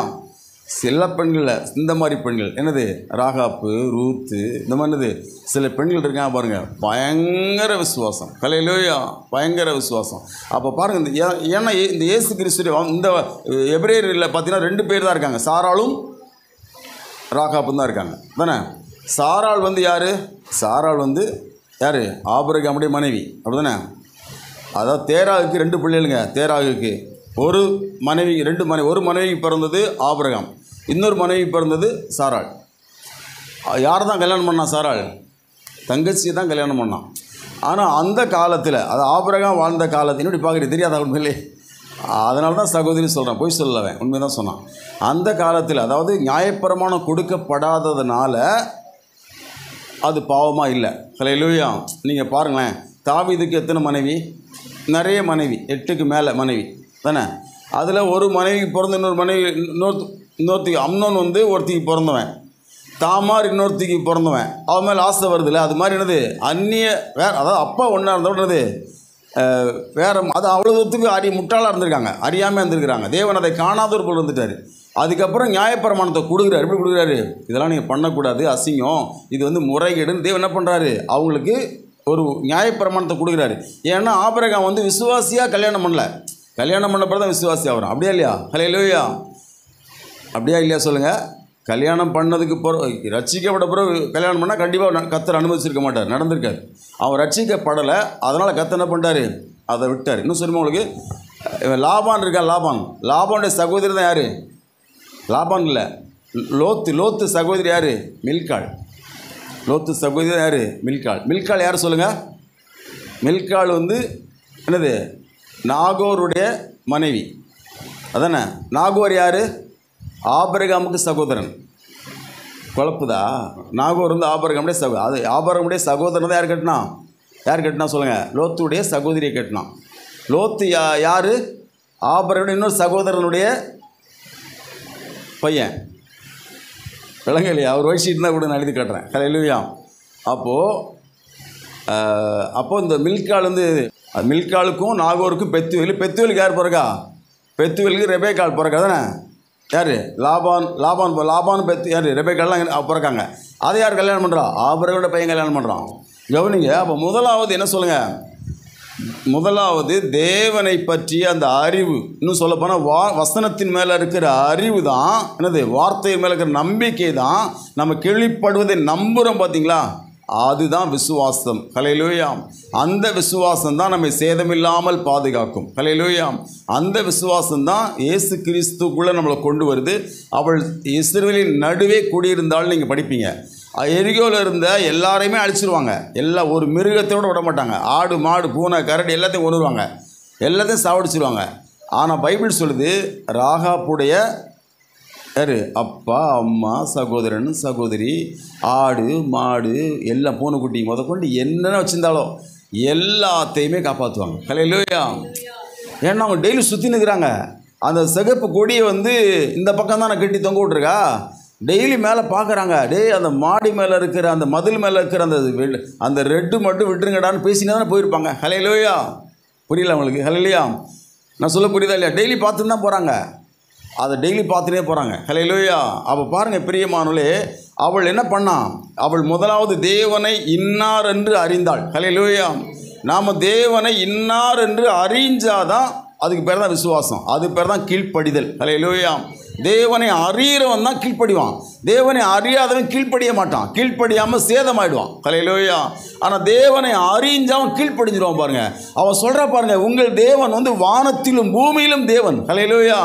A: சில பெண்களில் இந்த மாதிரி பெண்கள் என்னது, ராகாப்பு, ரூத்து, இந்த மாதிரி சில பெண்கள் இருக்காங்க பாருங்கள், பயங்கர விசுவாசம். ஹல்லேலூயா. பயங்கர விசுவாசம். அப்போ பாருங்கள், ஏன்னா இந்த இயேசு கிறிஸ்து இந்த எபிரேயரில் பார்த்தீங்கன்னா 2 பேர் தான் இருக்காங்க, சாராளும் ராகாப்பும் தான் இருக்காங்க தானே. சாராள் வந்து யார், சாராள் வந்து யார், ஆபிரகாமுடைய மனைவி, அப்படி தானே. அதாவது தேராகுக்கு 2 பிள்ளைகளுங்க. தேராகுக்கு ஒரு மனைவி, 2 மனைவி. ஒரு மனைவி பிறந்தது ஆபிரகாம், இன்னொரு மனைவி பிறந்தது சாராள். யார் தான் கல்யாணம் பண்ணான், சாராள் தங்கச்சியை தான் கல்யாணம் பண்ணான். ஆனால் அந்த காலத்தில், அது ஆபிரகாம் வாழ்ந்த காலத்தில் இப்படி பார்க்குறது தெரியாத உண்மையிலே. அதனால தான் சகோதரி சொல்கிறேன், போய் சொல்லவேன், உண்மை தான் சொன்னான். அந்த காலத்தில் அதாவது நியாயப்பிரமாணம் கொடுக்கப்படாததுனால அது பாவமாக இல்லை. ஹல்லேலூயா. நீங்கள் பாருங்களேன், தாவீதுக்கு எத்தனை மனைவி, நிறைய மனைவி, 8க்கு மேலே மனைவி தானே. அதில் ஒரு மனைவிக்கு பிறந்த இன்னொரு மனைவி, இன்னொருத்திக்கு அம்னோன் வந்து ஒருத்திக்கு பிறந்தவன், தாமார் இன்னொருத்திக்கு பிறந்தவன், அவன் மேலே ஆசை வருதுல்ல. அது மாதிரி என்னது, அந்நிய அதாவது அப்பா ஒன்றா இருந்தோடனது வேறு, அது அவ்வளோ தூரத்துக்கு முட்டாளாக இருந்திருக்காங்க, அறியாமல் இருந்திருக்கிறாங்க. தேவன் அதை காணாதவர் போல் இருந்துட்டார். அதுக்கப்புறம் நியாயப்பிரமாணத்தை கொடுக்குறாரு. எப்படி கொடுக்குறாரு, இதெல்லாம் நீங்கள் பண்ணக்கூடாது, அசிங்கம், இது வந்து முறைகேடுன்னு தேவன் என்ன பண்ணுறாரு, அவங்களுக்கு ஒரு நியாயப்பிரமாணத்தை கொடுக்குறாரு. ஏன்னா ஆபிரகாம் வந்து விசுவாசியாக கல்யாணம் பண்ணல, கல்யாணம் பண்ண பிறகு தான் விசுவாசி ஆகிறோம். அப்படியா இல்லையா? ஹல்லேலூயா. அப்படியா இல்லையா சொல்லுங்கள். கல்யாணம் பண்ணதுக்கு பிறகு, ரட்சிக்கப்பட்ட பிறகு கல்யாணம் பண்ணால் கண்டிப்பாக கர்த்தர் அனுமதிச்சிருக்க மாட்டார், நடந்திருக்காது. அவன் ரட்சிக்கப்படலை, அதனால் கர்த்தர் என்ன பண்ணிட்டாரு, அதை விட்டார். இன்னும் சொல்லுமா உங்களுக்கு, லாபான் இருக்கான், லாபானுடைய சகோதரி தான் யார், லாபான் இல்லை, லோத்து சகோதரி யார், மில்காள். லோத்து சகோதரி தான் யார், மில்காள் யார் சொல்லுங்கள். மில்காள் வந்து என்னது, நாகோருடைய மனைவி அதானே. நாகோர் யார், ஆபிரகாமுக்கு சகோதரன். குழப்புதா, நாகோர் வந்து ஆபிரகாமுடைய சகோதரன். அது ஆபிரகாமுடைய சகோதரன் தான் யார் கட்டினா சொல்லுங்கள், லோத்துடைய சகோதரியை கட்டினான். லோத்து யார், ஆபிரகாமுடைய இன்னொரு சகோதரனுடைய பையன். விளங்கலையா? அவர் வயசிட்டு தான் கூட நான் எழுதி காட்டுறேன். ஹல்லேலூயா. அப்போது இந்த மில்காள் வந்து, மில்காளுக்கும் நாகோருக்கும் பெத்துவேலுக்கு யார் பிறக்கா, பெத்துவேலுக்கு ரெபேக்காள் பிறக்கா தானே. யார், லாபான் பெத்து யார், ரெபேக்காள்லாம் பிறக்காங்க. அதை யார் கல்யாணம் பண்ணுறா, ஆபிரகாமோட பையன் கல்யாணம் பண்ணுறான். கவனிங்க. அப்போ முதலாவது என்ன சொல்லுங்கள், முதலாவது தேவனை பற்றிய அந்த அறிவு, இன்னும் சொல்லப்போனால் வசனத்தின் மேலே இருக்கிற அறிவு தான் என்னது, வார்த்தையின் மேலே இருக்கிற நம்பிக்கை தான். நம்ம கேள்விப்படுவதை நம்புகிறோம் பார்த்தீங்களா, அதுதான் விசுவாசம். ஹல்லேலூயா. அந்த விசுவாசம் தான் நம்மை சேதமில்லாமல் பாதுகாக்கும். ஹல்லேலூயா. அந்த விசுவாசம் தான் இயேசு கிறிஸ்துக்குள்ளே நம்மளை கொண்டு வருது. அவள் இஸ்ரவேலின் நடுவே குடியிருந்தாலும் நீங்கள் படிப்பீங்க, எரிகோவில் இருந்த எல்லாரையுமே அழிச்சிருவாங்க. ஒரு மிருகத்தோடு விட மாட்டாங்க. ஆடு மாடு பூனை கரடி எல்லாத்தையும் கொண்டுருவாங்க, எல்லாத்தையும் சாவடிச்சிருவாங்க. ஆனால் பைபிள் சொல்லுது, ராகாப்புடைய யார்? அப்பா, அம்மா, சகோதரன், சகோதரி, ஆடு, மாடு, எல்லாம் பூனைக்குட்டி முதற்கொண்டு என்னென்ன வச்சுருந்தாலும் எல்லாத்தையுமே காப்பாற்றுவாங்க. ஹல்லேலூயா. ஏன்னா அவங்க டெய்லி சுற்றின்னு இருக்கிறாங்க. அந்த சிகப்பு கொடியை வந்து இந்த பக்கம் தான் நான் கட்டி தொங்க விட்ருக்கா, டெய்லி மேலே பார்க்குறாங்க. அந்த மாடி மேலே இருக்கிற அந்த மதில் மேலே இருக்கிற அந்த ரெட்டு மட்டும் விட்டுருங்கடான்னு பேசினா தானே போயிருப்பாங்க. ஹல்லேலூயா. புரியல அவங்களுக்கு? ஹல்லேலூயா. நான் சொல்ல புரியுதா இல்லையா? டெய்லி பார்த்துன்னு தான் போகிறாங்க, அதை டெய்லி பார்த்துட்டே போகிறாங்க. ஹல்லேலூயா. அப்போ பாருங்கள் பிரியமானவளே, அவள் என்ன பண்ணான்? அவள் முதலாவது தேவனை இன்னார் என்று அறிந்தாள். ஹல்லேலூயா. நாம் தேவனை இன்னார் என்று அறிஞ்சாதான் அதுக்கு பேர் தான் விசுவாசம், அது பேர் தான் கீழ்ப்படிதல். ஹல்லேலூயா. தேவனை அறிகிறவன் தான் கீழ்ப்படிவான், தேவனை அறியாதவன் கீழ்ப்படிய மாட்டான், கீழ்ப்படியாமல் சேதமாயிடுவான். ஹல்லேலூயா. ஆனால் தேவனை அறிஞ்சவன் கீழ்ப்படிஞ்சிடுவான். பாருங்க, அவன் சொல்கிறா பாருங்க, உங்கள் தேவன் வந்து வானத்திலும் பூமியிலும் தேவன். ஹல்லேலூயா.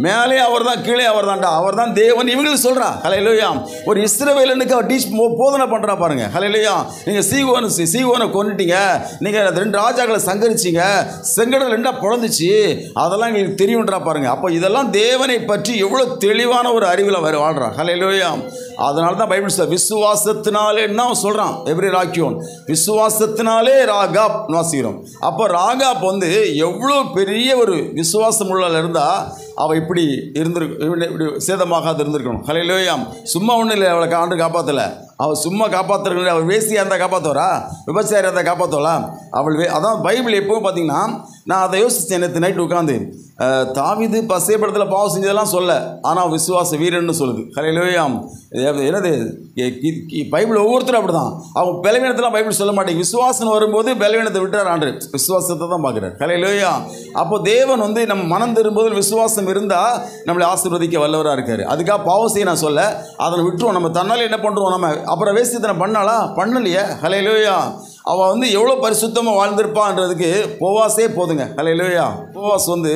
A: மேலே அவர் தான், கீழே அவர் தான்டா, அவர் தான் தேவன் இவங்களுக்கு சொல்கிறா. ஹல்லேலூயா. ஒரு இஸ்ரவேலனுக்கு அவர் டீச் போதனை பண்ணுறா பாருங்க. ஹல்லேலூயா. நீங்கள் சீகோனை கொண்டுட்டீங்க, நீங்கள் 2 ராஜாக்களை சங்கரிச்சிங்க, செங்கடல் 2 பிறந்துச்சு, அதெல்லாம் எங்களுக்கு தெரியுன்றா பாருங்க. அப்போ இதெல்லாம் தேவனை பற்றி எவ்வளோ தெளிவான ஒரு அறிவில் வாழ்கிறான். ஹல்லேலூயா. அதனால தான் பைபிள் சொல்ல விசுவாசத்தினாலே என்ன சொல்கிறான் எபிரேயர் ஆக்கியோன், விசுவாசத்தினாலே ராகாப் வாசிக்கிறோம். அப்போ ராகாப் வந்து எவ்வளோ பெரிய ஒரு விசுவாசம் உள்ள இருந்தால் அவள் இப்படி இப்படி சேதமாகாது இருந்திருக்கணும். ஹல்லேலூயா. சும்மா ஒன்றும் இல்லை, அவளை ஆண்டு காப்பாற்றலை. அவள் சும்மா காப்பாற்றுற, அவள் வேசியாக இருந்தால் காப்பாற்றுவரா, விபச்சாரியாக இருந்தால் காப்பாற்றுவலா? அதான் பைபிள் எப்போவும் பார்த்தீங்கன்னா, நான் அதை யோசித்தேன் நேற்று நைட்டு உட்காந்து. தாவீது பசையப்படத்தில் பாவம் செஞ்சதெல்லாம் சொல்ல, ஆனால் விசுவாச வீரன்னு சொல்லுது. ஹல்லேலூயா. என்னது பைபிள் ஒவ்வொருத்தரும் அப்படி தான். அவங்க பலவீனத்தெல்லாம் பைபிள் சொல்ல மாட்டேங்க. விசுவாசம் வரும்போது பலவீனத்தை விட்டுறார் ஆண்டு, விசுவாசத்தை தான் பார்க்குறாரு. ஹல்லேலூயா. அப்போ தேவன் வந்து நம்ம மனம் திரும்பும்போது விசுவாசம் இருந்தால் நம்மளை ஆசீர்வதிக்க வல்லவராக இருக்கார். அதுக்காக பாவம் செய்ய நான் சொல்ல, அதனை விட்டுருவோம். நம்ம தன்னால் என்ன பண்ணுறோம், நம்ம அப்புறம் வேசித்தனை பண்ணாலா? பண்ணலையே. ஹல்லேலூயா. அவள் வந்து எவ்வளோ பரிசுத்தமாக வாழ்ந்திருப்பான்றதுக்கு போவாஸே போதுங்க. ஹல்லேலூயா. போவாஸ் வந்து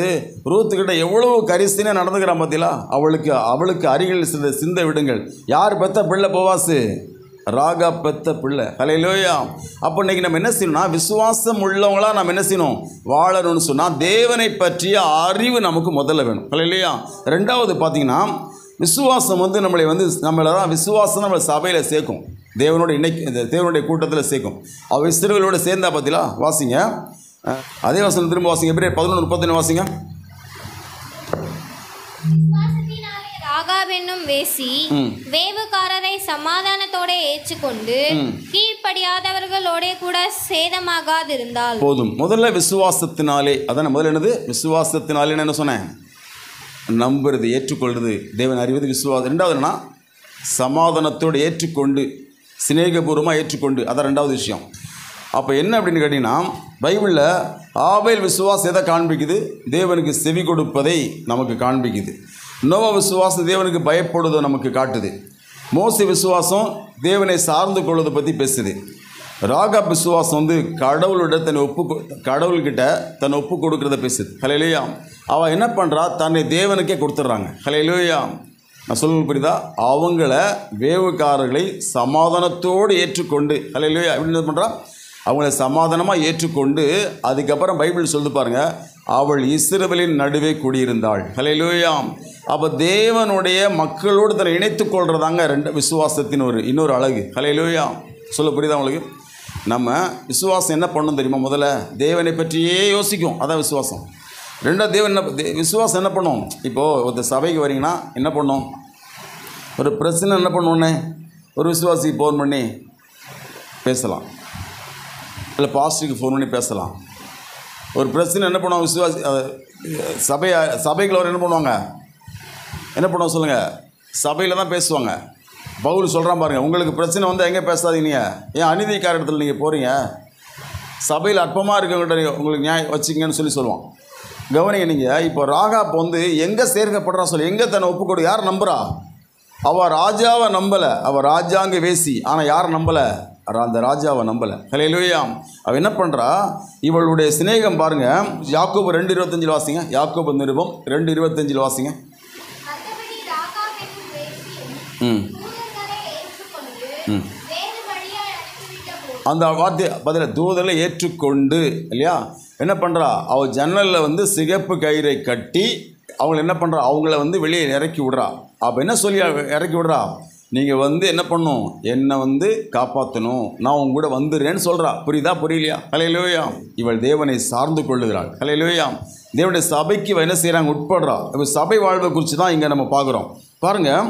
A: ரூத்துக்கிட்ட எவ்வளோ கரிசனையாக நடந்துக்கிறான் பார்த்தீங்களா? அவளுக்கு அருகில் சிந்தை விடுங்கள். யார் பெற்ற பிள்ளை? போவாஸு, ராகா பெற்ற பிள்ளை. ஹல்லேலூயா. அப்போ இன்றைக்கி நம்ம என்ன செய்யணும்னா, விசுவாசம் உள்ளவங்களாக நம்ம என்ன செய்யணும், வாழணும்னு சொன்னால் தேவனை பற்றிய அறிவு நமக்கு முதல்ல வேணும். ஹல்லேலூயா. 2வது பார்த்தீங்கன்னா, விசுவாசம் வந்து நம்மளை தான் விசுவாசம் நம்மளை சபையில் சேர்க்கும், தேவனுடைய கூட்டத்தில் சேர்க்கும். அவள் இஸ்ரவேலோடு சேர்ந்தா பார்த்தீங்களா? வாசிங்க அதே வசனம் திரும்ப வாசிங்க. எபிரேயர் 11:31 வாசிங்க.
B: ராகாப் என்னும் வேசி வேவுகாரரை சமாதானத்தோட ஏற்றுக்கொண்டு கீழ்ப்படியாதவர்களோட கூட சேதமாகாதிருந்தால்
A: போதும். முதல்ல விசுவாசத்தினாலே, அதான் முதல்ல என்னது? விசுவாசத்தினாலே என்ன சொன்னேன்? நம்புறது, ஏற்றுக்கொள்வது, தேவன் அறிவது விசுவாசம். 2வதுன்னா சமாதானத்தோடு ஏற்றுக்கொண்டு, சிநேகபூர்வமாக ஏற்றுக்கொண்டு, அதான் 2வது விஷயம். அப்போ என்ன அப்படின்னு கேட்டிங்கன்னா, பைபிளில் ஆபேல் விசுவாசம் எதை காண்பிக்குது? தேவனுக்கு செவி கொடுப்பதை நமக்கு காண்பிக்குது. நோவா விசுவாசம் தேவனுக்கு பயப்படுவதை நமக்கு காட்டுது. மோசே விசுவாசம் தேவனை சார்ந்து கொள்வதை பற்றி பேசுது. ராகாப் விசுவாசம் வந்து கடவுள்கிட்ட தன்னை ஒப்பு கொடுக்குறத பேசுது. ஹல்லேலூயா. அவள் என்ன பண்ணுறா? தன்னை தேவனுக்கே கொடுத்துட்றாங்க. ஹல்லேலூயா. நான் சொல்லுங்க புரியுதா? அவங்கள வேவுக்காரர்களை சமாதானத்தோடு ஏற்றுக்கொண்டு, ஹல்லேலூயா, எப்படி என்ன பண்ணுறா? அவங்கள சமாதானமாக ஏற்றுக்கொண்டு, அதுக்கப்புறம் பைபிள் சொல்லி பாருங்க, அவள் இஸ்ரவேலின் நடுவே குடியிருந்தாள். ஹல்லேலூயா. அப்போ தேவனுடைய மக்களோடு தன்னை இணைத்து கொள்றதாங்க விசுவாசத்தின் இன்னொரு அழகு. ஹல்லேலூயா. சொல்ல புரியுதா உங்களுக்கு? நம்ம விசுவாசம் என்ன பண்ணணும் தெரியுமா? முதல்ல தேவனை பற்றியே யோசிக்கும், அதான் விசுவாசம். 2வது விசுவாசம் என்ன பண்ணும்? இப்போது ஒரு சபைக்கு வரீங்கன்னா என்ன பண்ணும்? ஒரு பிரச்சனை என்ன பண்ணுவோன்னே ஒரு விசுவாசிக்கு ஃபோன் பண்ணி பேசலாம், இல்லை பாஸ்டருக்கு ஃபோன் பண்ணி பேசலாம். ஒரு பிரச்சனை என்ன பண்ணுவாங்க? விசுவாசி சபைக்குள்ள என்ன பண்ணுவாங்க? என்ன பண்ணுவோம் சொல்லுங்கள்? சபையில் தான் பேசுவாங்க. பவுல் சொல்கிறான் பாருங்கள், உங்களுக்கு பிரச்சனை வந்து எங்கே பேசாதீங்க, ஏன் அநீதிக்கார இடத்துல நீங்கள் போகிறீங்க, சபையில் அற்பமாக இருக்கவங்கள்ட்ட உங்களுக்கு நியாயம் வச்சுங்கன்னு சொல்லுவான். கவனிங்க நீங்கள். இப்போ ராகாப் வந்து எங்கே சேர்க்கப்படுறா சொல்லி, எங்கே தன்னை ஒப்புக்கொடு, யார் நம்புகிறா? அவள் ராஜாவை நம்பலை, அவள் ராஜாங்க வேசி. ஆனால் யாரை நம்பலை? அந்த ராஜாவை நம்பலை. ஹல்லேலூயா. அவள் என்ன பண்ணுறா? இவளுடைய சிநேகம் பாருங்கள். யாக்கோபு 2:25 வாசிங்க. யாக்கோபு நிருபம் 2:25 வாசிங்க. அந்த வார்த்தை பதில் தூதரை ஏற்றுக்கொண்டு இல்லையா? என்ன பண்ணுறா? அவள் ஜன்னலில் வந்து சிகப்பு கயிறை கட்டி அவங்களை என்ன பண்ணுறா? அவங்கள வந்து வெளியே இறக்கி விடுறா. அப்போ என்ன சொல்லி இறக்கி விடுறா, நீங்கள் வந்து என்ன பண்ணும், என்னை வந்து காப்பாற்றணும், நான் உங்க கூட வந்துடுறேன்னு சொல்கிறா. புரியுதா புரியலையா? ஹல்லேலூயா. இவள் தேவனை சார்ந்து கொள்ளுகிறாள். ஹல்லேலூயா. தேவனுடைய சபைக்கு இவள் என்ன செய்கிறாங்க, உட்படுறா. இப்போ சபை வாழ்வை குறித்து தான் இங்கே நம்ம பார்க்குறோம். பாருங்கள்,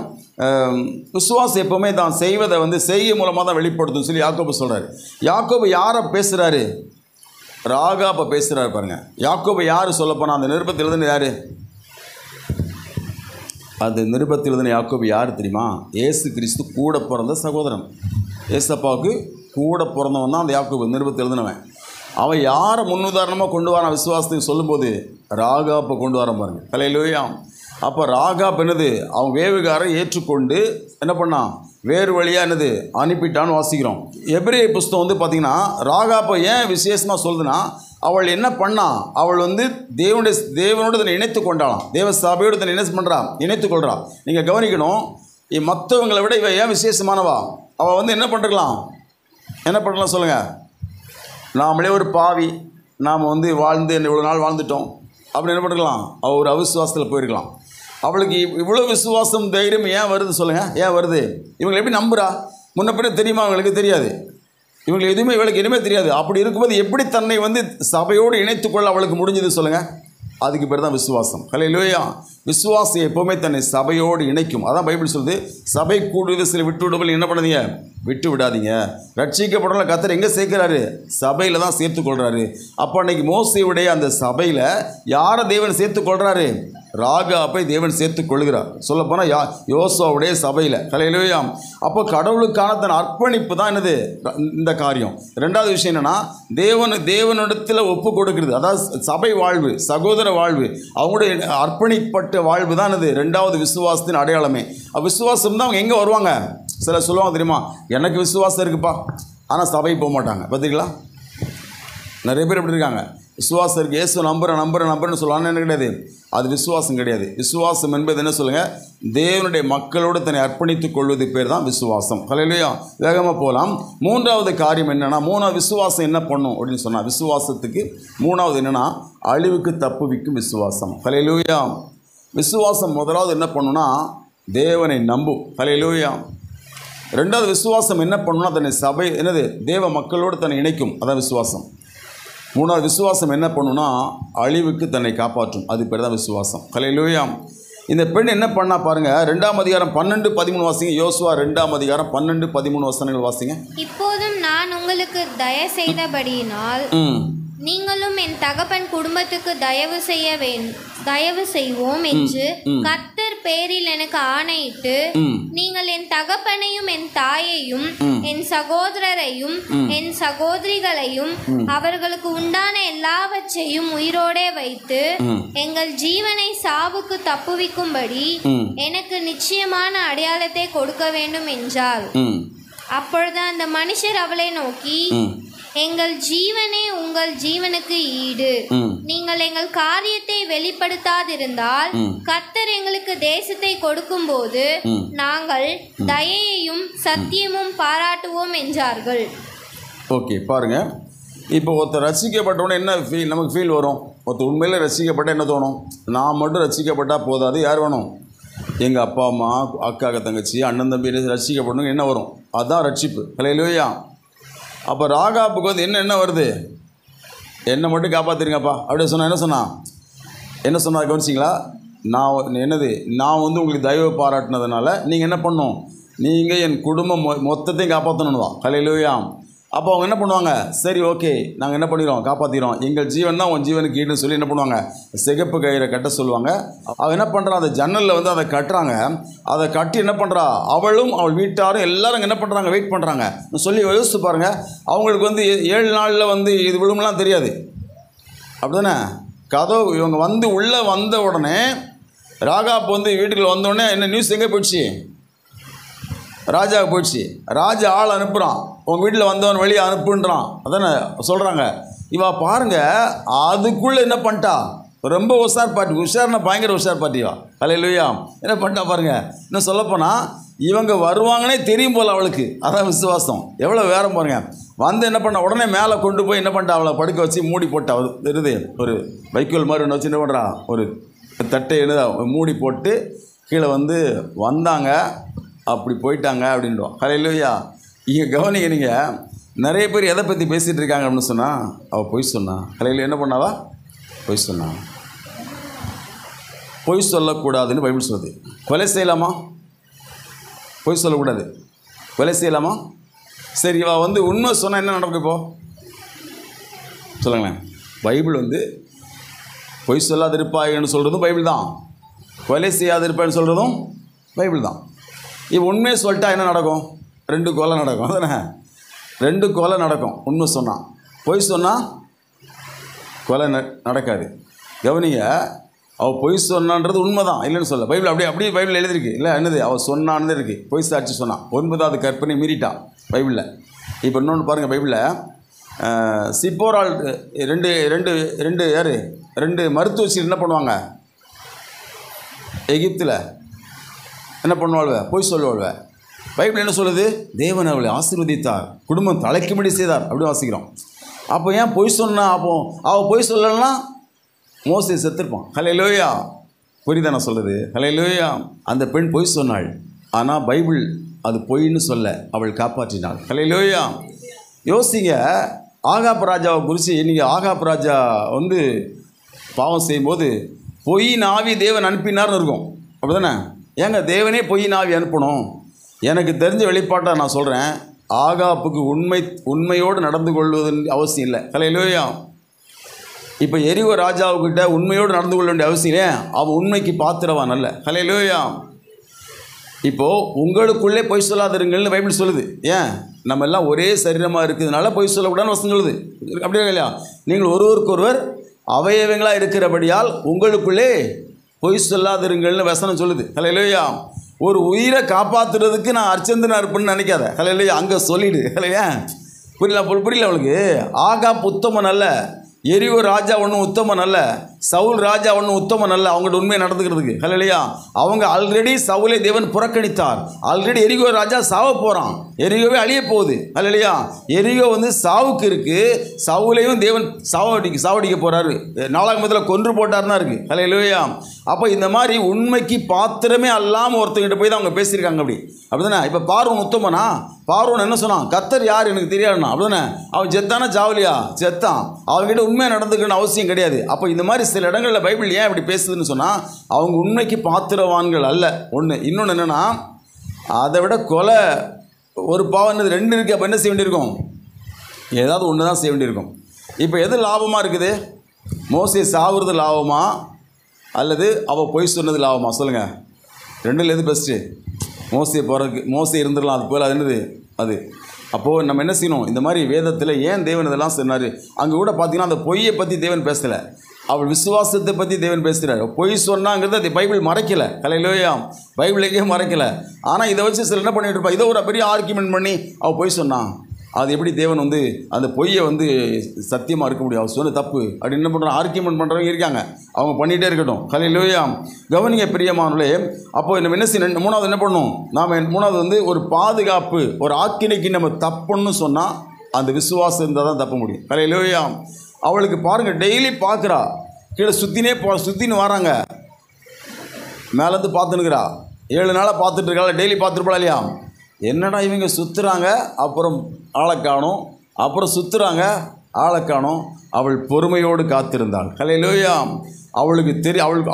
A: விசுவாசம் எப்போவுமே தான் செய்வதை வந்து செய்கை மூலமாக தான் வெளிப்படுத்தும் சொல்லி யாக்கோபு சொல்கிறார். யாக்கோபு யாரை பேசுகிறாரு? ராகாபை பேசுகிறாரு. பாருங்கள், யாக்கோபு யார் சொல்லப்போனால் அந்த நிருபத்தில் எழுதுன யார்? அது நிருபத்தில் எழுதின யாக்கோபு யார் தெரியுமா? இயேசு கிறிஸ்து கூட பிறந்த சகோதரன். ஏசப்பாவுக்கு கூட பிறந்தவன் தான் அந்த யாக்கோபு, நிருபத்தில் எழுதினவன். அவன் யாரை முன்னுதாரணமாக கொண்டு வரான் விசுவாசத்துக்கு சொல்லும்போது ராகாப்பை கொண்டு வரான் பாருங்க. ஹல்லேலூயா. அப்போ ராகாப் என்னது, அவன் வேவுகாரை ஏற்றுக்கொண்டு என்ன பண்ணான், வேறு வழியாக என்னது அனுப்பிட்டான்னு வாசிக்கிறோம். எபிரேய புஸ்தகம் வந்து பார்த்திங்கன்னா ராகாப்பை ஏன் விசேஷமாக சொல்லுதுன்னா, அவள் என்ன பண்ணா, அவள் வந்து தேவனோடு தன்னை இணைத்து கொண்டாளாம். தேவ சபையோடு தன்னை என்ன பண்ணுறா, இணைத்து கொள்கிறா. நீங்கள் கவனிக்கணும், மற்றவங்களை விட இவ ஏன் விசேஷமானவா? அவள் வந்து என்ன பண்ணலாம் சொல்லுங்கள். நாமளே ஒரு பாவி, நாம் வந்து வாழ்ந்து இவ்வளோ நாள் வாழ்ந்துட்டோம் அப்படி என்ன பண்ணிருக்கலாம், அவள் ஒரு அவிசுவாசத்தில் போயிருக்கலாம். அவளுக்கு இவ்வளோ விசுவாசம் தைரியம் ஏன் வருது சொல்லுங்கள்? ஏன் வருது? இவங்களை எப்படி நம்புகிறா? முன்ன பின்ன தெரியுமா? அவங்களுக்கு தெரியாது. இவங்களுக்கு இவளுக்கு எதுவுமே தெரியாது. அப்படி இருக்கும்போது எப்படி தன்னை வந்து சபையோடு இணைத்துக்கொள்ள அவளுக்கு முடிஞ்சது சொல்லுங்கள்? அதுக்கு பேர் தான் விசுவாசம். ஹல்லேலூயா. விசுவாசம் எப்போவுமே தன்னை சபையோடு இணைக்கும். அதான் பைபிள் சொல்லுது, சபை கூடுவது சில விட்டு விடுதல் என்ன பண்ணாதீங்க, விட்டு விடாதீங்க. ரட்சிக்கப்படல கர்த்தர் எங்கே சேர்க்கிறாரு? சபையில் தான் சேர்த்துக்கொள்கிறாரு. அப்போ அன்னைக்கு மோசேயுடைய அந்த சபையில் யாரை தேவன் சேர்த்துக்கொள்கிறாரு? ராகாப்பை தேவன் சேர்த்துக் கொள்கிறார். சொல்லப்போனால் யோசுவாவுடைய சபையில். ஹல்லேலூயா. அப்போ கடவுளுக்கான தன் அர்ப்பணிப்பு தான் என்னது இந்த காரியம். ரெண்டாவது விஷயம் என்னென்னா, தேவனிடத்தில் ஒப்பு கொடுக்கிறது. அதாவது சபை வாழ்வு, சகோதர வாழ்வு, அவங்களுடைய அர்ப்பணிப்பட்ட வாழ்வு தான் என்னது ரெண்டாவது விசுவாசத்தின் அடையாளமே. விசுவாசம் தான் அவங்க எங்கே வருவாங்க? சில சொல்லுவாங்க தெரியுமா, எனக்கு விசுவாசம் இருக்குப்பா, ஆனால் சபை போக மாட்டாங்க. பார்த்தீங்களா? நிறைய பேர் எப்படி இருக்காங்க, விசுவாசம் இருக்குது, இயேசு நம்புறேன்னு சொல்லுவாங்க. என்ன கிடையாது, அது விசுவாசம் கிடையாது. விசுவாசம் என்பது என்ன சொல்லுங்கள், தேவனுடைய மக்களோடு தன்னை அர்ப்பணித்துக் கொள்வது பேர் தான் விசுவாசம். ஹல்லேலூயா. வேகமாக போகலாம். மூன்றாவது காரியம் என்னென்னா, மூணாவது விசுவாசம் என்ன பண்ணும் அப்படின்னு சொன்னால், விசுவாசத்துக்கு மூணாவது என்னென்னா, அழிவுக்கு தப்புவிக்கும் விசுவாசம். ஹல்லேலூயா. விசுவாசம் முதலாவது என்ன பண்ணுன்னா, தேவனை நம்பும். ஹல்லேலூயா. ரெண்டாவது விசுவாசம் என்ன பண்ணுன்னா, தன்னை சபை என்னது தேவ மக்களோடு தன்னை இணைக்கும். அதான் விசுவாசம். மூணாவது விசுவாசம் என்ன பண்ணுன்னா, அழிவுக்கு தன்னை காப்பாற்றும். அது பேர் தான் விசுவாசம். ஹல்லேலூயா. இந்த பெண் என்ன பண்ணா பாருங்க, 2ஆம் அதிகாரம் 12-13 வாசிங்க. யோசுவா 2ஆம் அதிகாரம் 12-13 வசனங்கள் வாசிங்க.
B: இப்போதும் நான் உங்களுக்கு தயவு செய்தபடியினால் நீங்களும் என் தகப்பன் குடும்பத்துக்கு தயவு செய்வோம் என்று கர்த்தர் பேரில் எனக்கு ஆணையிட்டு, நீங்கள் என் தகப்பனையும் என் தாயையும் என் சகோதரரையும் என் சகோதரிகளையும் அவர்களுக்கு உண்டான எல்லாவற்றையும் உயிரோடே வைத்து எங்கள் ஜீவனை சாவுக்கு தப்புவிக்கும்படி எனக்கு நிச்சயமான அடையாளத்தை கொடுக்க வேண்டும் என்றாள். அப்பொழுது அந்த மனுஷர் அவளை நோக்கி, எங்கள் ஜீவனே உங்கள் ஜீவனுக்கு ஈடு, நீங்கள் எங்கள் காரியத்தை வெளிப்படுத்தாதிருந்தால் கர்த்தர் எங்களுக்கு தேசத்தை கொடுக்கும் போது நாங்கள் தயையையும் சத்தியமும் பாராட்டுவோம் என்றார்கள்.
A: ஓகே, பாருங்க, இப்போ ஒருத்தர் ரசிக்கப்பட்டவொன்னே என்ன ஃபீல், நமக்கு ஃபீல் வரும். ஒருத்தர் உண்மையிலே ரசிக்கப்பட்ட என்ன தோணும், நான் மட்டும் ரசிக்கப்பட்டால் போதாது, யார் வேணும், எங்கள் அப்பா அம்மா அக்கா தங்கச்சி அண்ணன் தம்பி ரசிக்கப்படணும் என்ன வரும், அதுதான் ரட்சிப்பு. ஹல்லேலூயா. அப்போ ராகாப்புக்கு வந்து என்ன வருது, என்னை மட்டும் காப்பாற்றிருங்கப்பா அப்படியே சொன்னால் என்ன சொன்னா கவனிச்சிங்களா? நான் வந்து உங்களுக்கு தயவு பாராட்டினதுனால நீங்கள் என்ன பண்ணணும், நீங்கள் என் குடும்பம் மொத்தத்தையும் காப்பாற்றணும்னுவா. ஹல்லேலூயா. அப்போ அவங்க என்ன பண்ணுவாங்க, சரி ஓகே நாங்கள் என்ன பண்ணிடுவோம், காப்பாற்றிடுவோம், எங்கள் ஜீவன் தான் உன் ஜீவனுக்கு ஈடுன்னு சொல்லி என்ன பண்ணுவாங்க, சிகப்பு கயிறை கட்ட சொல்லுவாங்க. அவள் என்ன பண்ணுறா, அந்த ஜன்னலில் வந்து அதை கட்டுறாங்க. அதை கட்டி என்ன பண்ணுறா, அவளும் அவள் வீட்டாரும் எல்லாரும் என்ன பண்ணுறாங்க, வெயிட் பண்ணுறாங்க. சொல்லி யோசிச்சு பாருங்கள், அவங்களுக்கு வந்து 7 நாளில் வந்து இது விழுமெலாம் தெரியாது, அப்படி தானே? கதவு இவங்க வந்து உள்ளே வந்த உடனே, ராகாப் வந்து வீட்டுக்குள்ள வந்தோடனே என்ன நியூஸ் எங்கே போயிடுச்சு, ராஜாவுக்கு போயிடுச்சு. ராஜா ஆள் அனுப்புகிறான், உங்கள் வீட்டில் வந்தவன் வெளியே அனுப்புன்றான். அதானே சொல்கிறாங்க. இவா பாருங்க, அதுக்குள்ளே என்ன பண்ணிட்டா, ரொம்ப உஷார்னா பயங்கர உஷார் பார்ட்டிவா. ஹல்லேலூயா. என்ன பண்ணிட்டா பாருங்க. இன்னும் சொல்லப்போனால் இவங்க வருவாங்கன்னே தெரியும் போல் அவளுக்கு. அதான் விசுவாசம். எவ்வளோ வேறம் பாருங்க. வந்து என்ன பண்ண, உடனே மேலே கொண்டு போய் என்ன பண்ணிட்டா, அவளை படுக்க வச்சு மூடி போட்டா. ஒரு வைக்கோல் மாதிரி ஒன்று வச்சு என்ன பண்ணுறா, ஒரு தட்டை மூடி போட்டு கீழே வந்து வந்தாங்க, அப்படி போயிட்டாங்க அப்படின்றோம். ஹல்லேலூயா. இங்கே கவனிங்க, நீங்கள் நிறைய பேர் எதை பற்றி பேசிகிட்டு இருக்காங்க அப்படின்னு சொன்னால், அவள் பொய் சொன்னா. ஹல்லேலூயா. என்ன பண்ணாவா? பொய் சொன்னா. பொய் சொல்லக்கூடாதுன்னு பைபிள் சொல்லுது. கொலை செய்யலாமா? பொய் சொல்லக்கூடாது. கொலை செய்யலாமா? சரி, இவள் வந்து உண்மை சொன்னால் என்ன நடக்கும்? இப்போ சொல்லுங்களேன். பைபிள் வந்து பொய் சொல்லாதிருப்பாய்ன்னு சொல்கிறதும் பைபிள் தான், கொலை செய்யாதிருப்பாய்ன்னு சொல்கிறதும் பைபிள் தான். இப்போ உண்மையை சொல்லிட்டா என்ன நடக்கும்? 2 கொலை நடக்கும். அதானே? 2 கொலை நடக்கும். உண்மை சொன்னான். பொய் சொன்னால் கொலை நடக்காது. கவனிங்க, அவள் பொய் சொன்னான்றது உண்மை தான், இல்லைன்னு சொல்ல. பைபிள் அப்படியே பைபிள் எழுதிருக்கு. இல்லை என்னது? அவள் சொன்னான்னு இருக்குது. பொய் சாட்சி சொன்னான். 9வது கற்பனை மீறிட்டான் பைபிளில். இப்போ இன்னொன்று பாருங்கள். பைபிளில் சிப்போரால் ரெண்டு மருத்துவச்சிகள் என்ன பண்ணுவாங்க? எகிப்தில் என்ன பண்ணுவாள்வ? பொய் சொல்லுவாள்வ. பைபிள் என்ன சொல்லுது? தேவன் அவளை ஆசீர்வதித்தார், குடும்பம் தலைக்கும்படி செய்தார், அப்படி வாசிக்கிறோம். அப்போ ஏன் பொய் சொன்னா? அப்போ அவள் பொய் சொல்லலைன்னா மோசே செத்துருப்பான். ஹல்லேலூயா. புரியுதா நான் சொல்லுது? ஹல்லேலூயா. அந்த பெண் பொய் சொன்னாள், ஆனால் பைபிள் அது பொய்ன்னு சொல்ல அவள் காப்பாற்றினாள். ஹல்லேலூயா. யோசிங்க, ஆகாப் ராஜாவை குறித்து. நீங்கள் ஆகாப் ராஜா வந்து பாவம் செய்யும்போது பொய் நாவி தேவன் அனுப்பினார்னு இருக்கும், அப்படி தானே? ஏங்க தேவனே பொய் நாவி அனுப்பணும்? எனக்கு தெரிஞ்ச வெளிப்பாட்டை நான் சொல்கிறேன். ஆகாப்புக்கு உண்மையோடு நடந்து கொள்வது அவசியம் இல்லை. ஹல்லேலூயா. இப்போ எரிகோ ராஜாவுக்கிட்ட உண்மையோடு நடந்து கொள்ள வேண்டிய அவசியம் இல்லை. அவன் உண்மைக்கு பாத்திரவான் அல்ல. ஹல்லேலூயா. இப்போது உங்களுக்குள்ளே பொய் சொல்லாதிருங்கள்னு பைபிள் சொல்லுது. ஏன்? நம்ம எல்லாம் ஒரே சரீரமாக இருக்கிறதுனால பொய் சொல்லக்கூடாதுன்னு வசனம் சொல்லுது. அப்படியே இல்லையா? நீங்கள் ஒருவருக்கொருவர் அவயவங்களாக இருக்கிறபடியால் உங்களுக்குள்ளே பொய் சொல்லாதிருங்கள்னு வசனம் சொல்லுது. ஹல்லேலூயா. ஒரு உயிரை காப்பாற்றுறதுக்கு நான் அர்ச்சந்தனா இருப்பேன்னு நினைக்காத. ஹல்லேலூயா. அங்கே சொல்லிடு. ஹல்லேலூயா. புரியல அவளுக்கு? ஆகாப் உத்தமன் அல்ல, எரிகோ ராஜா ஒன்றும் உத்தமன் அல்ல, சவுல் ராஜா ஒன்றும் உத்தமன் அல்ல அவங்கள்ட்ட உண்மையை நடந்துக்கிறதுக்கு. ஹல்லேலூயா. அவங்க ஆல்ரெடி சவுலை தேவன் புறக்கணித்தார். ஆல்ரெடி எரிகோ ராஜா சாவ போகிறான், எரிகோவே அழிய போகுது. ஹல்லேலூயா. எரிகோ வந்து சாவுக்கு இருக்குது, சவுலையும் தேவன் சாவடிக்க போகிறாரு. 4 கொன்று போட்டார்னா இருக்குது. ஹல்லேலூயா. அப்போ இந்த மாதிரி உண்மைக்கு பாத்திரமே அல்லாமல் ஒருத்தங்கிட்ட போய் தான் அவங்க பேசியிருக்காங்க. அப்படி தானே? இப்போ பார்வோன் உத்தமனா? பார்வோன் என்ன சொன்னான்? கர்த்தர் யார் எனக்கு தெரியாதுண்ணா. அப்படி தானே? அவன் செத்தானா ஜாவலியா? செத்தான். அவங்ககிட்ட உண்மையை நடந்துக்கணும்னு அவசியம் கிடையாது. அப்போ இந்த மாதிரி சில இடங்களில் பைபிள் ஏன் இப்படி பேசுதுன்னு சொன்னால், அவங்க உண்மைக்கு பாத்திரவான்கள் அல்ல. ஒன்று. இன்னொன்று என்னென்னா, அதை விட கொலை ஒரு பாவம் 2 இருக்குது. அப்போ என்ன செய்ய வேண்டியிருக்கும்? ஏதாவது ஒன்று தான் செய்ய வேண்டியிருக்கும். இப்போ எது லாபமாக இருக்குது? மோசே சாவுறது லாபமா அல்லது அவள் பொய் சொன்னது லாபமா? சொல்லுங்கள். 2ல் எது பெஸ்ட்டு? மோசே போகிறதுக்கு. மோசே இருந்துடலாம், அது போல். அது என்னது அது? அப்போது நம்ம என்ன செய்யணும்? இந்த மாதிரி வேதத்தில் ஏன் தேவன் இதெல்லாம் சொன்னார்? அங்கே கூட பார்த்தீங்கன்னா அந்த பொய்யை பற்றி தேவன் பேசலை, அவள் விசுவாசத்தை பற்றி தேவன் பேசுகிறார். பொய் சொன்னாங்கிறது அது பைபிள் மறைக்கலை. ஹல்லேலூயா. பைபிள் எங்கேயும் மறைக்கலை. ஆனால் இதை வச்சு சில என்ன பண்ணிட்டு இருப்பா? இதை ஒரு பெரிய ஆர்கியூமெண்ட் பண்ணி அவள் பொய் சொன்னான். அது எப்படி தேவன் வந்து அந்த பொய்யை வந்து சத்தியமாக இருக்க முடியும்? அவர் சொன்ன தப்பு அப்படி என்ன பண்ணுறாங்க? ஆர்கியூமெண்ட் பண்ணுறவங்க இருக்காங்க. அவங்க பண்ணிகிட்டே இருக்கட்டும். ஹல்லேலூயா. கவனிங்க பிரியமானவர்களே. அப்போது நம்ம என்ன செய்யணும்? 3வது என்ன பண்ணணும்? நாம் 3வது வந்து ஒரு பாதுகாப்பு, ஒரு ஆக்கினைக்கு நம்ம தப்புன்னு சொன்னால் அந்த விசுவாசம் இருந்தால் தான் தப்ப முடியும். ஹல்லேலூயா. அவளுக்கு பாருங்கள், டெய்லி பார்க்குறா, கீழே சுற்றின்னு வராங்க, மேலேருந்து பார்த்துனுக்குறா. 7 நாளாக பார்த்துட்டு இருக்கா. டெய்லி பார்த்துருப்பா இல்லையா? என்னடா இவங்க சுற்றுறாங்க, அப்புறம் ஆளை காணும், அப்புறம் சுற்றுறாங்க, ஆளை காணும். அவள் பொறுமையோடு காத்திருந்தாள். ஹல்லேலூயா. அவளுக்கு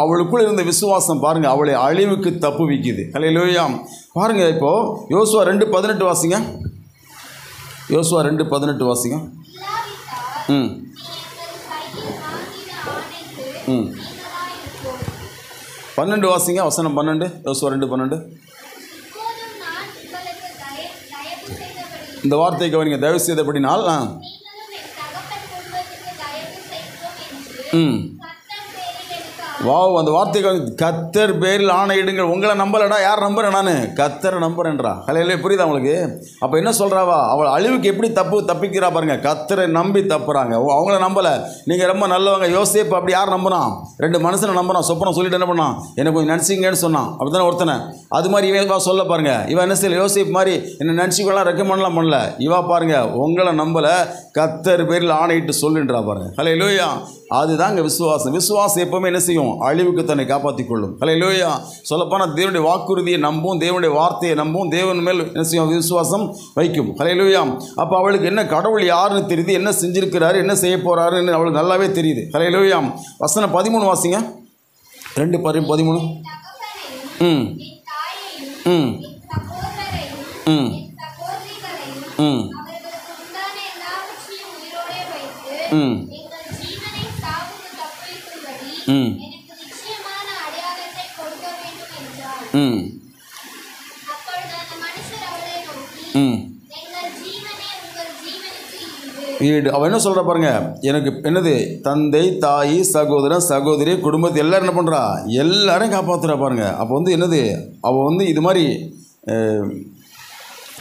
A: அவளுக்குள்ள இருந்த விசுவாசம் பாருங்கள் அவளை அழிவுக்கு தப்பு வைக்குது. ஹல்லேலூயா. பாருங்கள், இப்போது யோசுவா 2:18 வாசிங்க. யோசுவா 2:18 வாசிங்க. 12 வாசிங்க. வசனம் 12. யோசுவா 2:12. இந்த வார்த்தை கவனிங்க. தயவு செய்தபடினால் வாவ், அந்த வார்த்தைக்கு கர்த்தர் பேரில் ஆணையிடுங்கள். உங்களை நம்பலடா, யார் நம்புறேன்? நான் கர்த்தரை நம்புறேன்றா. ஹல்லேலூயா. புரியுதா உங்களுக்கு? அப்போ என்ன சொல்கிறாவா? அவள் அழிவுக்கு எப்படி தப்பிக்கிறா பாருங்க. கர்த்தரை நம்பி தப்புறாங்க. அவங்கள நம்பலை. நீங்கள் ரொம்ப நல்லவங்க. யோசேப்பு அப்படி யார் நம்புறான்? 2 மனுஷனை நம்புறான். சொப்பனம் சொல்லிட்டு என்ன பண்ணான்? எனக்கு கொஞ்சம் நினச்சிங்கன்னு சொன்னான். அப்படி தானே ஒருத்தனை. அது மாதிரி இவன் சொல்ல பாருங்க. இவன் என்ன செய்யல? யோசேப்பு மாதிரி என்ன நினச்சிக்கலாம் ரெக்கமெண்ட்லாம் பண்ணல. இவா பாருங்க, உங்களை நம்பலை, கர்த்தர் பேரில் ஆணையிட்டு சொல்லுன்றா பாருங்க. ஹல்லேலூயா. அதுதாங்க விசுவாசம். விசுவாசம் எப்போவுமே என்ன செய்யும்? செய்யும்? அழிவுக்கு தன்னை காப்பாற்றிக் கொள்ளும். ஹல்லேலூயா. சொல்லப்போனால் தேவனுடைய வாக்குறுதியை நம்பும், தேவனுடைய வார்த்தையை நம்பும், தேவன் மேல் என்ன செய்யும்? விசுவாசம் வைக்கும். ஹல்லேலூயா. அப்போ அவளுக்கு என்ன, கடவுள் யாருன்னு தெரியுது, என்ன செஞ்சிருக்கிறாரு, என்ன செய்ய போகிறாருன்னு அவளுக்கு நல்லாவே தெரியுது. ஹல்லேலூயா. வசனம் 13 வாசிங்க. 2:13. ம் ம் ம் ம் ம் ம் ம் ம் வீடு. அவன் என்ன சொல்கிற பாருங்க, எனக்கு என்னது, தந்தை, தாய், சகோதரன், சகோதரி, குடும்பத்தை எல்லாரும் என்ன பண்ணுறா, எல்லாரையும் காப்பாற்றுறா பாருங்க. அப்போ வந்து என்னது, அவள் வந்து இது மாதிரி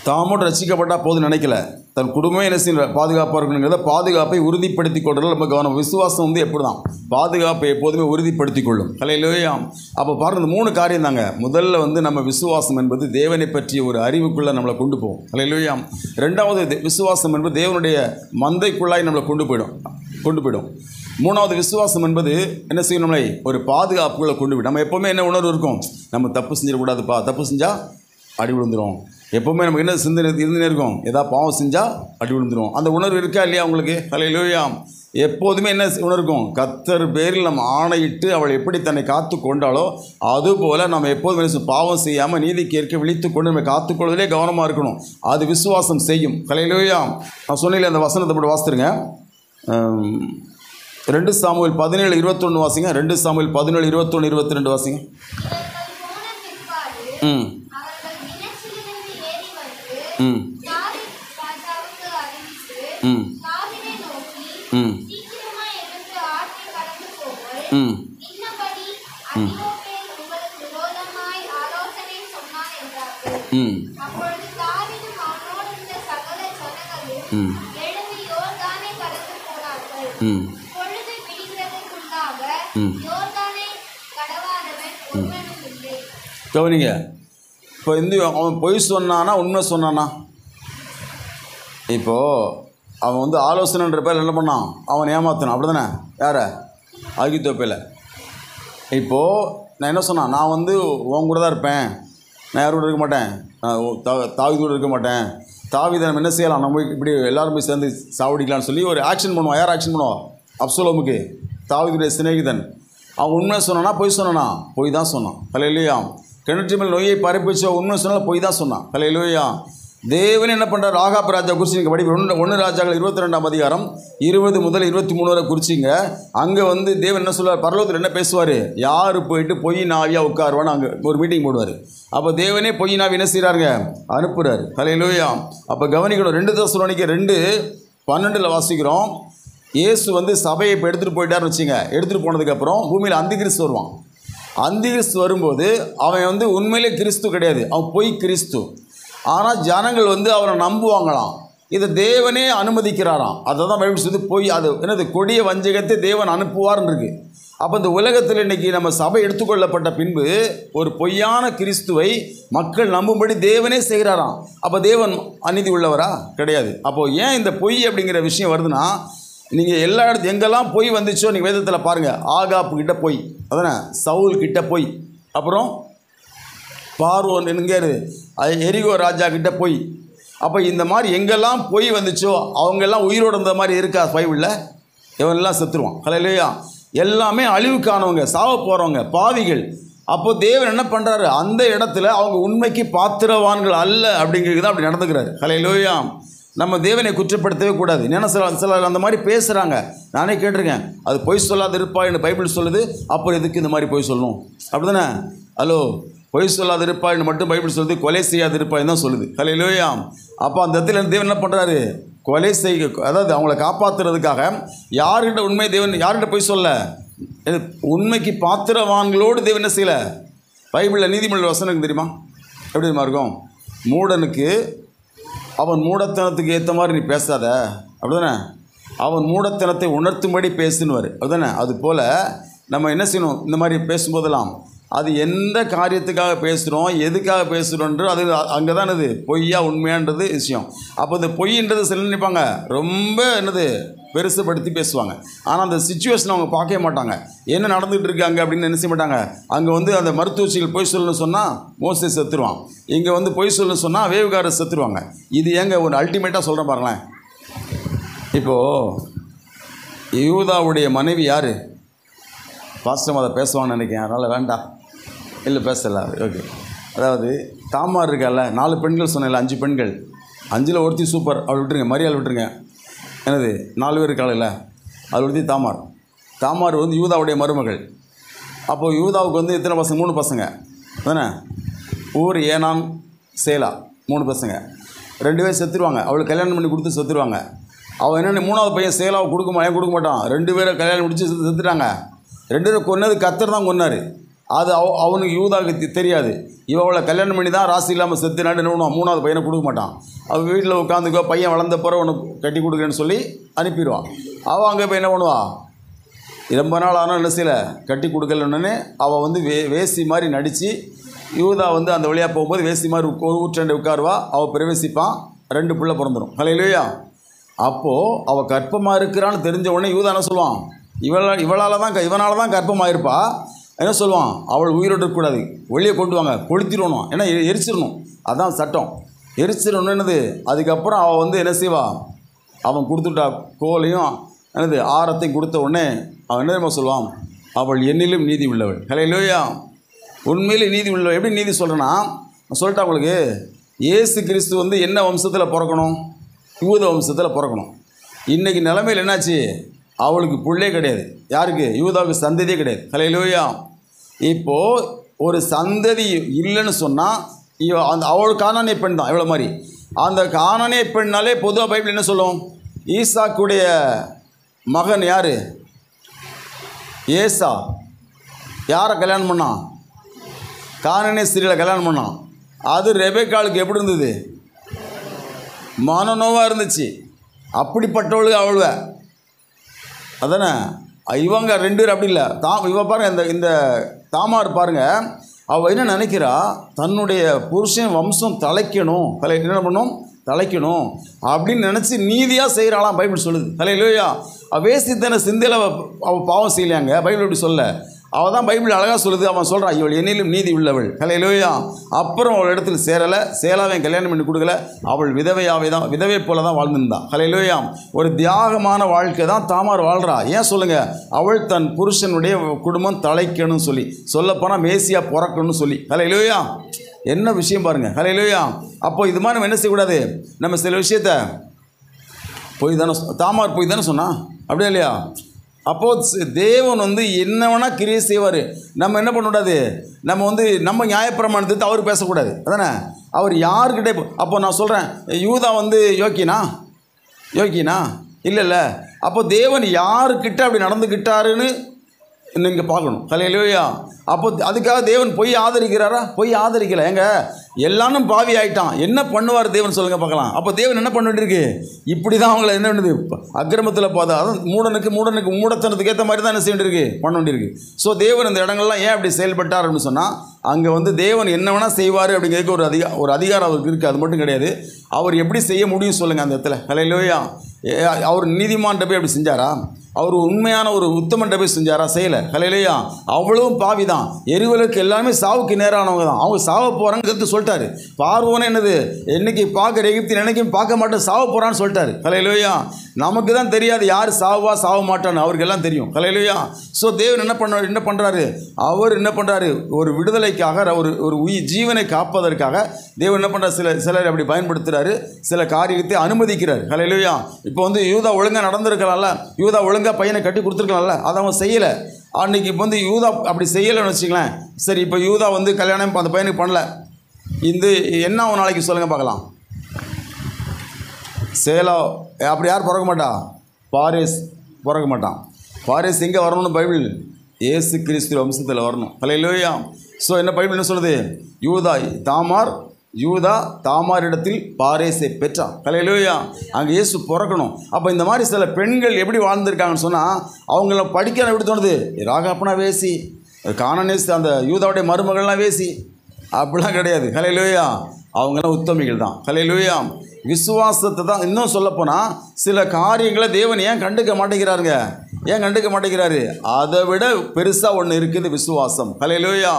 A: தாமோடு ரசிக்கப்பட்டா போதும் நினைக்கல, தன் குடும்பமே என்ன செய்ய பாதுகாப்பாக இருக்கணுங்கிறத பாதுகாப்பை உறுதிப்படுத்தி கொள்றதுல ரொம்ப கவனம். விசுவாசம் வந்து எப்படி தான் பாதுகாப்பை எப்போதுமே உறுதிப்படுத்தி கொள்ளும். ஹல்லேலூயா. அப்போ பாருங்கள், இந்த 3 காரியம் தாங்க. முதல்ல வந்து நம்ம விசுவாசம் என்பது தேவனை பற்றிய ஒரு அறிவுக்குள்ளே நம்மளை கொண்டு போகும். ஹல்லேலூயா. ரெண்டாவது விசுவாசம் என்பது தேவனுடைய மந்தைக்குள்ளாய் நம்மளை கொண்டு போயிடும். மூணாவது விசுவாசம் என்பது என்ன செய்யும், நம்மளை ஒரு பாதுகாப்புகளை கொண்டு போயிடும். நம்ம எப்போவுமே என்ன உணர்வு இருக்கும், நம்ம தப்பு செஞ்சிடக்கூடாதுப்பா, தப்பு செஞ்சால் அடி விழுந்துடும். எப்போவுமே நமக்கு என்ன சிந்தனை இருந்துனே இருக்கும், ஏதாவது பாவம் செஞ்சால் அடி விழுந்துடும். அந்த உணர்வு இருக்கா இல்லையா உங்களுக்கு? ஹல்லேலூயா. எப்போதுமே என்ன உணர்வுக்கும், கர்த்தர் பேரில் நம்ம ஆணையிட்டு அவள் எப்படி தன்னை காத்து கொண்டாலோ அதுபோல் நம்ம எப்போதுமே பாவம் செய்யாமல் நீதிக்கு ஏற்க விழித்து கொண்டு நம்ம காத்துக்கொள்வதிலே கவனமாக இருக்கணும். அது விசுவாசம் செய்யும். ஹல்லேலூயா. நான் சொன்னேன், அந்த வசனத்தை போட்டு வாசித்துருங்க. 2 சாமுவேல் 17:21 வாசிங்க. 2 சாமுவேல் 17:21-22 வாசிங்க. ம் ம் ம் ம் ம் ம் ம் கவனிங்க. இப்போ அவன் பொய் சொன்னானா உண்மை சொன்னானா? இப்போது அவன் வந்து ஆலோசனைன்ற பேர் என்ன பண்ணான், அவன் ஏமாத்தினான். அப்படி தானே? யாரை? ஆகித்தோப்பேல. இப்போது நான் என்ன சொன்னான், நான் வந்து உன் கூட தான் இருப்பேன், நான் யார் கூட இருக்க மாட்டேன், தாவீது கூட இருக்க மாட்டேன். தாவீதை நம்ம என்ன செய்யலாம், நம்ம இப்படி எல்லோரும் போய் சேர்ந்து சாவடிக்கலான்னு சொல்லி ஒரு ஆக்ஷன் பண்ணுவான். யார் ஆக்ஷன் பண்ணுவான்? அப்சலோமுக்கு, தாவீதுடைய சிநேகிதன். அவன் உண்மை சொன்னானா பொய் சொன்னானா? பொய் தான் சொன்னான். ஹல்லேலூயா. கிணற்று மேல் நோயை பரப்பிச்ச உண்மை சொன்னால் பொய் தான் சொன்னான். ஹல்லேலூயா. தேவன் என்ன பண்ணுறார், ஆகாப் ராஜா குறித்து நீங்கள் படிப்பு 1 ராஜாக்கள் 22ஆம் அதிகாரம் 20 முதல் 23 வரை குறிச்சிங்க. அங்கே வந்து தேவன் என்ன சொல்லுவார், பரலோகத்தில் என்ன பேசுவார், யார் போயிட்டு பொய் நாவியாக உட்காருவான்னு அங்கே ஒரு மீட்டிங் போடுவார். அப்போ தேவனே பொய் நாவி என்ன செய்கிறாருங்க, அனுப்புகிறார். ஹல்லேலூயா. அப்போ கவனிக்கணும். 2 தெசலோனிக்கேயர் 2:12 வாசிக்கிறோம். இயேசு வந்து சபையை இப்போ எடுத்துகிட்டு போயிட்டார்னு வச்சுங்க. எடுத்துகிட்டு போனதுக்கப்புறம் பூமியில் அந்திகிறிஸ்து வருவான். அந்திகிறிஸ்து வரும்போது அவன் வந்து உண்மையிலே கிறிஸ்து கிடையாது, அவன் பொய் கிறிஸ்து. ஆனால் ஜனங்கள் வந்து அவரை நம்புவாங்களாம். இதை தேவனே அனுமதிக்கிறாராம். அதை தான் பைபிள் சொல்லி பொய், அது என்னது, கொடிய வஞ்சகத்தை தேவன் அனுப்புவார்னு இருக்குது. அப்போ இந்த உலகத்தில் இன்றைக்கி நம்ம சபை எடுத்துக்கொள்ளப்பட்ட பின்பு ஒரு பொய்யான கிறிஸ்துவை மக்கள் நம்பும்படி தேவனே செய்கிறாராம். அப்போ தேவன் அநீதி உள்ளவரா? கிடையாது. அப்போது ஏன் இந்த பொய் அப்படிங்கிற விஷயம் வருதுன்னா, நீங்கள் எல்லா இடத்து எங்கெல்லாம் பொய் வந்துச்சோ நீங்கள் வேதத்தில் பாருங்கள். ஆகாப்பு கிட்ட பொய், அதானே, சவுல் கிட்ட பொய், அப்புறம் பார்வோன் என்கிறாரு எரிகோ ராஜா கிட்ட பொய். அப்போ இந்த மாதிரி எங்கெல்லாம் பொய் வந்துச்சோ அவங்கெல்லாம் உயிரோடு இருந்த மாதிரி இருக்கா பைபிளில்? இவனெல்லாம் செத்துருவான். ஹல்லேலூயா. எல்லாமே அழிவுக்கானவங்க, சாவ போகிறவங்க, பாவிகள். அப்போ தேவன் என்ன பண்ணுறாரு, அந்த இடத்துல அவங்க உண்மைக்கு பாத்திரவான்கள் அல்ல அப்படிங்கிறது தான் அப்படி நடந்துக்கிறாரு. ஹல்லேலூயா. நம்ம தேவனை குற்றப்படுத்தவே கூடாது. ஏன்னா சிலர் அந்த மாதிரி பேசுகிறாங்க. நானே கேட்டிருக்கேன், அது பொய் சொல்லாத இருப்பாய்னு பைபிள் சொல்லுது, அப்புறம் எதுக்கு இந்த மாதிரி பொய் சொல்லணும்? அப்படி தானே? ஹலோ, பொய் சொல்லாத இருப்பாய்னு மட்டும் பைபிள் சொல்லுது, கொலை செய்யாத இருப்பாய்னு தான் சொல்லுது. ஹல்லேலூயா. அப்போ அந்த இடத்துல தேவன் என்ன பண்ணுறாரு, கொலை செய்ய, அதாவது அவங்கள காப்பாற்றுறதுக்காக யார்கிட்ட உண்மை தேவன் யார்கிட்ட பொய் சொல்ல, உண்மைக்கு பாத்திரவான்களோடு தேவன் என்ன செய்யலை. பைபிளில் நீதிமொழி வசனம் தெரியுமா? எப்படி தெரியுமா இருக்கும், மூடனுக்கு அவன் மூடத்தனத்துக்கு ஏற்ற மாதிரி நீ பேசாத, அப்படிதானே, அவன் மூடத்தனத்தை உணர்த்தும்படி பேசுனுவார், அப்படிதானே. அதுபோல் நம்ம என்ன செய்யணும், இந்த மாதிரி பேசும்போதெல்லாம் அது எந்த காரியத்துக்காக பேசுகிறோம், எதுக்காக பேசுகிறோன்ற அது அங்கே தான் இது பொய்யா உண்மையான்றது விஷயம். அப்போ இந்த பொய்ன்றது சில நினைப்பாங்க ரொம்ப என்னது பெருசுப்படுத்தி பேசுவாங்க. ஆனால் அந்த சிச்சுவேஷனை அவங்க பார்க்கவே மாட்டாங்க. என்ன நடந்துகிட்டு இருக்காங்க அப்படின்னு நினைச்ச மாட்டாங்க. அங்கே வந்து அந்த மருத்துவச்சிகள் பொய் சொல்லணும்னு சொன்னால் மோசே செத்துருவான். இங்கே வந்து பொய் சொல்லணும்னு சொன்னால் வேவுகாரர் செத்துருவாங்க. இது ஏங்க ஒரு அல்டிமேட்டாக சொல்கிறேன் பாருங்களேன். இப்போது யூதாவுடைய மனைவி யார்? பாஸ்டம் அதை பேசுவான்னு நினைக்கிறேன், அதனால் வேண்டாம். இல்லை பேசல, ஓகே. அதாவது தாமார் இருக்கால, 4 பெண்கள் சொன்னேன்ல, 5 பெண்கள், 5ல் ஒருத்தி சூப்பர், அவள் விட்டுருங்க, மரியாள் விட்டுருங்க. என்னது 4 பேர் இருக்காள், அவள் ஒருத்தி தாமார். தாமார் வந்து யூதாவுடைய மருமகள். அப்போது யூதாவுக்கு வந்து எத்தனை பசங்க? 3 பசங்க தானே. ஊர், ஏனான், சேலா, 3 பசங்க. 2 பேர் செத்துருவாங்க. அவளுக்கு கல்யாணம் பண்ணி கொடுத்து செத்துருவாங்க. அவள் என்னென்ன 3வது பையன் சேலாவை கொடுக்க மாட்டான். 2 பேரை கல்யாணம் முடிச்சு செத்துட்டாங்க. 2 பேரை கொன்னது கர்த்தர் தான் கொன்னார். அது அவனுக்கு யூதாவுக்கு தெரியாது. இவளை கல்யாணம் பண்ணி தான் ராசி இல்லாமல் செத்துனான்னு என்ன பண்ணுவான், 3வது பையனை கொடுக்க மாட்டான். அவள் வீட்டில் உட்காந்துக்கோ, பையன் வளர்ந்த பிறகு உனக்கு கட்டி கொடுக்குறேன்னு சொல்லி அனுப்பிடுவான். அவள் அங்கே போய் என்ன பண்ணுவாள், ரொம்ப நாள் ஆனால் என்ன செய்யலை, கட்டி கொடுக்கலன்னு அவள் வந்து வேசி மாதிரி நடித்து யூதா வந்து அந்த வழியாக போகும்போது வேசி மாதிரி ஊற்றாண்டு உட்காருவா. அவள் பிரவேசிப்பான். 2 பிள்ளை பிறந்துடும். ஹல்லேலூயா. அப்போது அவள் கர்ப்பமாக இருக்கிறான்னு தெரிஞ்ச உடனே யூதா என்ன சொல்லுவான், இவளால் தான் கர்ப்பமாக இருப்பா. என்ன சொல்லுவான், அவள் உயிரோடு இருக்கக்கூடாது, வெளியே கொண்டு வாங்க, கொளுத்திடணும், ஏன்னா எரிச்சிடணும், அதான் சட்டம். எரிச்சிடணும் என்னது. அதுக்கப்புறம் அவள் வந்து என்ன செய்வா, அவன் கொடுத்துட்டா கோலையும் என்னது ஆரத்தையும் கொடுத்த உடனே அவன் என்ன தெரியுமா சொல்லுவான், அவள் என்னிலும் நீதி உள்ளவள். ஹல்லேலூயா. உண்மையிலே நீதி உள்ளவள். எப்படி நீதி சொல்கிறேன்னா, சொல்லிட்டா உங்களுக்கு, இயேசு கிறிஸ்து வந்து என்ன வம்சத்தில் பிறக்கணும், யூத வம்சத்தில் பிறக்கணும். இன்றைக்கி நிலைமையில் என்னாச்சு, அவளுக்கு பிள்ளை கிடையாது. யாருக்கு? யூதாவுக்கு சந்ததியே கிடையாது. ஹல்லேலூயா. இப்போது ஒரு சந்ததி இல்லைன்னு சொன்னால் அந்த அவள் கானானிய பெண் தான். எவ்வளோ மாதிரி அந்த கானானிய பெண்ணாலே பொதுவாக பைபிள் என்ன சொல்லும், ஈசாக்குடைய மகன் யார்? ஏசா. யாரை கல்யாணம் பண்ணான்? கானானிய ஸ்திரீகளை கல்யாணம் பண்ணான். அது ரெபெக்காளுக்கு எப்படி இருந்தது, மனநோவாக இருந்துச்சு. அப்படிப்பட்டவளுக்கு அவள்வ அதானே. இவங்க 2 பேர் அப்படி இல்லை. இவ பாருங்கள், இந்த தாமார் பாருங்கள், அவள் என்ன நினைக்கிறா, தன்னுடைய புருஷன் வம்சம் தலைக்கணும், என்ன பண்ணணும், தலைக்கணும் அப்படின்னு நினச்சி நீதியாக செய்கிறாளாம் பைபிள் சொல்லுது. ஹல்லேலூயா. வேசித்தனை சிந்தையில் அவள் பாவம் செய்யலையாங்க, பைபிள் அப்படி சொல்ல. அவள் தான் பைபிள் அழகாக சொல்லுது. அவன் சொல்கிறான், இவள் என்னிலும் நீதி உள்ளவள். ஹல்லேலூயா. அப்புறம் அவள் இடத்துல சேலாவை கல்யாணம் பண்ணி கொடுக்கல. அவள் விதவை போல தான் வாழ்ந்துருந்தான். ஹல்லேலூயா. ஒரு தியாகமான வாழ்க்கை தான் தாமார் வாழ்கிறா. ஏன் சொல்லுங்கள், அவள் தன் புருஷனுடைய குடும்பம் தலைக்கணும்னு சொல்லி, சொல்லப்போனால் மேசியா பிறக்கணும்னு சொல்லி. ஹல்லேலூயா. என்ன விஷயம் பாருங்கள். ஹல்லேலூயா. அப்போ இது மாதிரி நம்ம என்ன செய்யக்கூடாது, நம்ம சில விஷயத்த தாமார் போய் தானே சொன்னா, அப்படியே இல்லையா? அப்போது தேவன் வந்து என்ன வேணால் கிரியை செய்வார். நம்ம என்ன பண்ணக்கூடாது, நம்ம வந்து நம்ம நியாயப்பிரமாணத்தை அவர் பேசக்கூடாது. அதானே. அவர் யாருக்கிட்டே அப்போ நான் சொல்கிறேன், யூதா வந்து யோக்கியனா இல்லை. அப்போ தேவன் யாருக்கிட்ட அப்படி நடந்துக்கிட்டாருன்னு நீங்கள் பார்க்கணும். ஹல்லேலூயா. அப்போ அதுக்காக தேவன் பொய் ஆதரிக்கிறாரா? பொய் ஆதரிக்கலை. ஏங்க எல்லாரும் பாவி ஆகிட்டான், என்ன பண்ணுவார் தேவன் சொல்லுங்கள் பார்க்கலாம். அப்போ தேவன் என்ன பண்ண வேண்டியிருக்கு, இப்படி தான் அவங்கள என்ன பண்ணுது, அக்கிரமத்தில் பார்த்தா அதான் மூடனுக்கு மூடத்தனத்துக்கு ஏற்ற மாதிரி தான் என்ன செய்ய வேண்டியிருக்கு, பண்ண வேண்டியிருக்கு. ஸோ தேவன் இந்த இடங்கள்லாம் ஏன் அப்படி செயல்பட்டார் அப்படின்னு சொன்னால், அங்கே வந்து தேவன் என்ன வேணால் செய்வார் அப்படிங்கிறதுக்கு ஒரு அதிகாரம் அவருக்கு இருக்குது. அது மட்டும் கிடையாது, அவர் எப்படி செய்ய முடியும் சொல்லுங்கள் அந்த இடத்துல. ஹல்லேலூயா. அவர் நீதிமான்கிட்ட போய் அப்படி செஞ்சாரா? அவர் உண்மையான ஒரு உத்தமன்ட்ட போய் செஞ்சாரா? செய்யலை. ஹல்லேலூயா. அவ்வளவும் பாவி தான். எரிவலுக்கு எல்லாமே சாவுக்கு நேரானவங்க தான். அவங்க சாவ போகிறாங்கிறது சொல்லிட்டாரு. பார்வோன்னு என்னது, என்னைக்கு பார்க்குற எகிப்தின் என்னைக்கும் பார்க்க மாட்டேன், சாவ போகிறான்னு சொல்லிட்டாரு. ஹல்லேலூயா. நமக்கு தான் தெரியாது யார் சாவ மாட்டான்னு, அவருக்கு எல்லாம் தெரியும். ஹல்லேலூயா. ஸோ தேவன் என்ன பண்ணுறாரு, அவர் என்ன பண்ணுறாரு, ஒரு விடுதலைக்காக, ஒரு ஜீவனை காப்பதற்காக தேவன் என்ன பண்ணுறாரு, சிலர் அப்படி பயன்படுத்துகிறாரு, சில காரியத்தை அனுமதிக்கிறார். ஹல்லேலூயா. இப்போ வந்து யூதா ஒழுங்காக நடந்திருக்கலாம்ல, யூதா ஒழுங்காக பையனை கட்டி கொடுத்துருக்கலாம்ல, அதை அவன் செய்யலை. அன்றைக்கி இப்போ வந்து யூதா அப்படி செய்யலைன்னு வச்சுங்களேன். சரி, இப்போ யூதா வந்து கல்யாணம் அந்த பையனுக்கு பண்ணல, இந்த என்ன அவன் நாளைக்கு சொல்லுங்கள் பார்க்கலாம். சேலா அப்படி யார் பிறக்க மாட்டா, பாரேஸ் பிறக்க மாட்டான். பாரேஸ் எங்கே வரணும்னு பைபிள், இயேசு கிறிஸ்து வம்சத்தில் வரணும். ஹல்லேலூயா. ஸோ என்ன பைபிள் என்ன சொல்லுது, யூதா தாமாரிடத்தில் பாரேஸை பெற்றான். ஹல்லேலூயா. அங்கே இயேசு பிறக்கணும். அப்போ இந்த மாதிரி சில பெண்கள் எப்படி வாழ்ந்துருக்காங்கன்னு சொன்னால், அவங்கள படிக்க எப்படி தோணுது, ராகாப்பனா வேசி, கானானியஸ் அந்த யூதாவுடைய மருமகள்லாம் வேசி, அப்படிலாம் கிடையாது. ஹல்லேலூயா. அவங்களாம் உத்தமிகள் தான். ஹல்லேலூயா. விசுவாசத்தை தான். இன்னும் சொல்லப்போனால் சில காரியங்களை தேவன் ஏன் கண்டுக்க மாட்டேங்கிறாருங்க? ஏன் கண்டுக்க மாட்டேங்கிறாரு? அதை விட பெருசாக ஒன்று இருக்குது, விசுவாசம். ஹல்லேலூயா.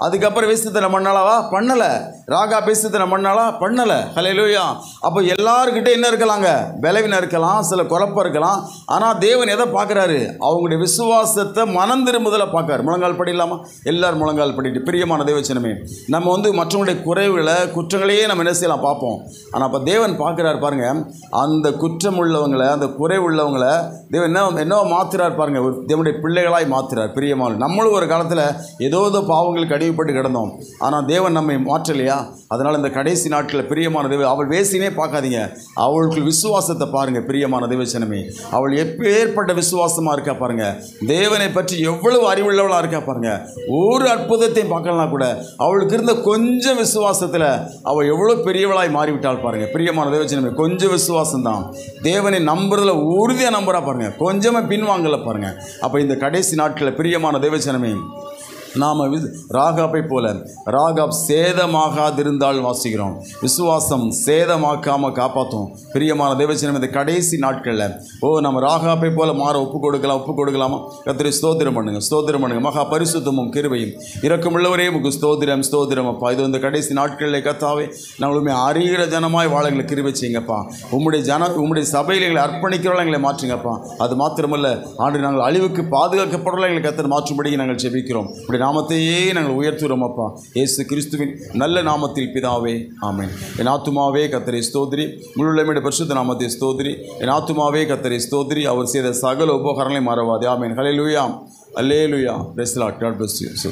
A: அதுக்கப்புறம் வேசித்தனம் பண்ணாலாவா? பண்ணலை. ராகா பேசித்தனம் பண்ணாலா? பண்ணலை. ஹல்லேலூயா. அப்போ எல்லாருக்கிட்டே என்ன இருக்கலாங்க? பலவீனம் இருக்கலாம், சில குழப்பம் இருக்கலாம். ஆனால் தேவன் எதை பார்க்குறாரு? அவங்களுடைய விசுவாசத்தை மனம் திரும்புதலை பார்க்காரு. முழங்கால் படிக்கலாமா? எல்லாரும் முழங்கால் படிட்டு. பிரியமான தேவச்சனமே, நம்ம வந்து மற்றவங்களுடைய குறைவுகளை, குற்றங்களையே நம்ம என்ன செய்யலாம்? பார்ப்போம். ஆனால் அப்போ தேவன் பார்க்குறாரு பாருங்க, அந்த குற்றம் உள்ளவங்களை, அந்த குறைவு உள்ளவங்களை தேவன் என்னவோ மாற்றுறார் பாருங்க, ஒரு தேவனுடைய பிள்ளைகளாய் மாற்றுறார். பிரியமான நம்மளும் ஒரு காலத்தில் ஏதோ பாவங்களுக்கு அடிமைப்பட்டு கிடந்தோம். ஆனால் தேவன் நம்மை மாற்றலையா? அதனால் இந்த கடைசி நாட்களில் பிரியமான தேவ, அவள் வேசினே பார்க்காதீங்க, அவளுக்கு விசுவாசத்தை பாருங்கள். பிரியமான தேவச்சனமே, அவள் எப்பேற்பட்ட விசுவாசமாக இருக்கா பாருங்க, தேவனை பற்றி எவ்வளவு அறிவுள்ளவளாக இருக்கா பாருங்க. ஒரு அற்புதத்தையும் பார்க்கலாம் கூட அவளுக்கு இருந்த கொஞ்சம் விசுவாசத்தில் அவள் எவ்வளோ பெரியவளாய் மாறிவிட்டாள் பாருங்க. பிரியமான தேவச்சனமே, கொஞ்சம் விசுவாசம் தான், தேவனை நம்புறதுல உறுதியாக நம்புறா பாருங்க, கொஞ்சமாக பின்வாங்கல பாருங்க. அப்போ இந்த கடைசி நாட்களில் பிரியமான தேவச்சனமே, நாம் ராகாப்பை போல, ராகாப் சேதமாகாதிருந்தால் வாசிக்கிறோம், விசுவாசம் சேதமாக்காமல் காப்பாற்றும். பிரியமான தேவச்சனம், இந்த கடைசி நாட்களில் நம்ம ராகாப்பை போல மாற ஒப்பு கொடுக்கலாமா? கர்த்தரை ஸ்தோத்திரம் பண்ணுங்க, ஸ்தோத்திரம் பண்ணுங்க. மகா பரிசுத்தமும் கிருபையும் இரக்கமுள்ளவரே உமக்கு ஸ்தோத்திரம், ஸ்தோத்திரம் அப்பா. இது இந்த கடைசி நாட்களில் கர்த்தாவே, நம்மளுமே அறிகிற ஜனமாய் வாழ எங்களை கிருபை செய்யுங்கப்பா. உம்முடைய சபையில் எங்களை அர்ப்பணிக்கிறவங்கள எங்களை மாற்றுங்கப்பா. அது மாத்திரமல்ல ஆண்டு, நாங்கள் அழிவுக்கு பாதுகாக்கப்படலாம் எங்களை கர்த்தர் மாற்றும்படி நாங்கள் ஜெபிக்கிறோம். நாமத்தையே நாங்கள் உயர்த்துகிறோம் அப்பா, இயேசு கிறிஸ்துவின் நல்ல நாமத்தில் பிதாவே, ஆமென். என் ஆத்துமாவே கர்த்தரை ஸ்தோத்திரி, முழுமையுடைய பரிசுத்த நாமத்தை ஸ்தோத்திரி. என் ஆத்துமாவே கர்த்தரை ஸ்தோத்திரி, அவர் செய்த சகல உபகாரங்களை மறவாதே. ஆமென். ஹல்லேலூயா, அல்லேலூயா. Praise the Lord. God bless you.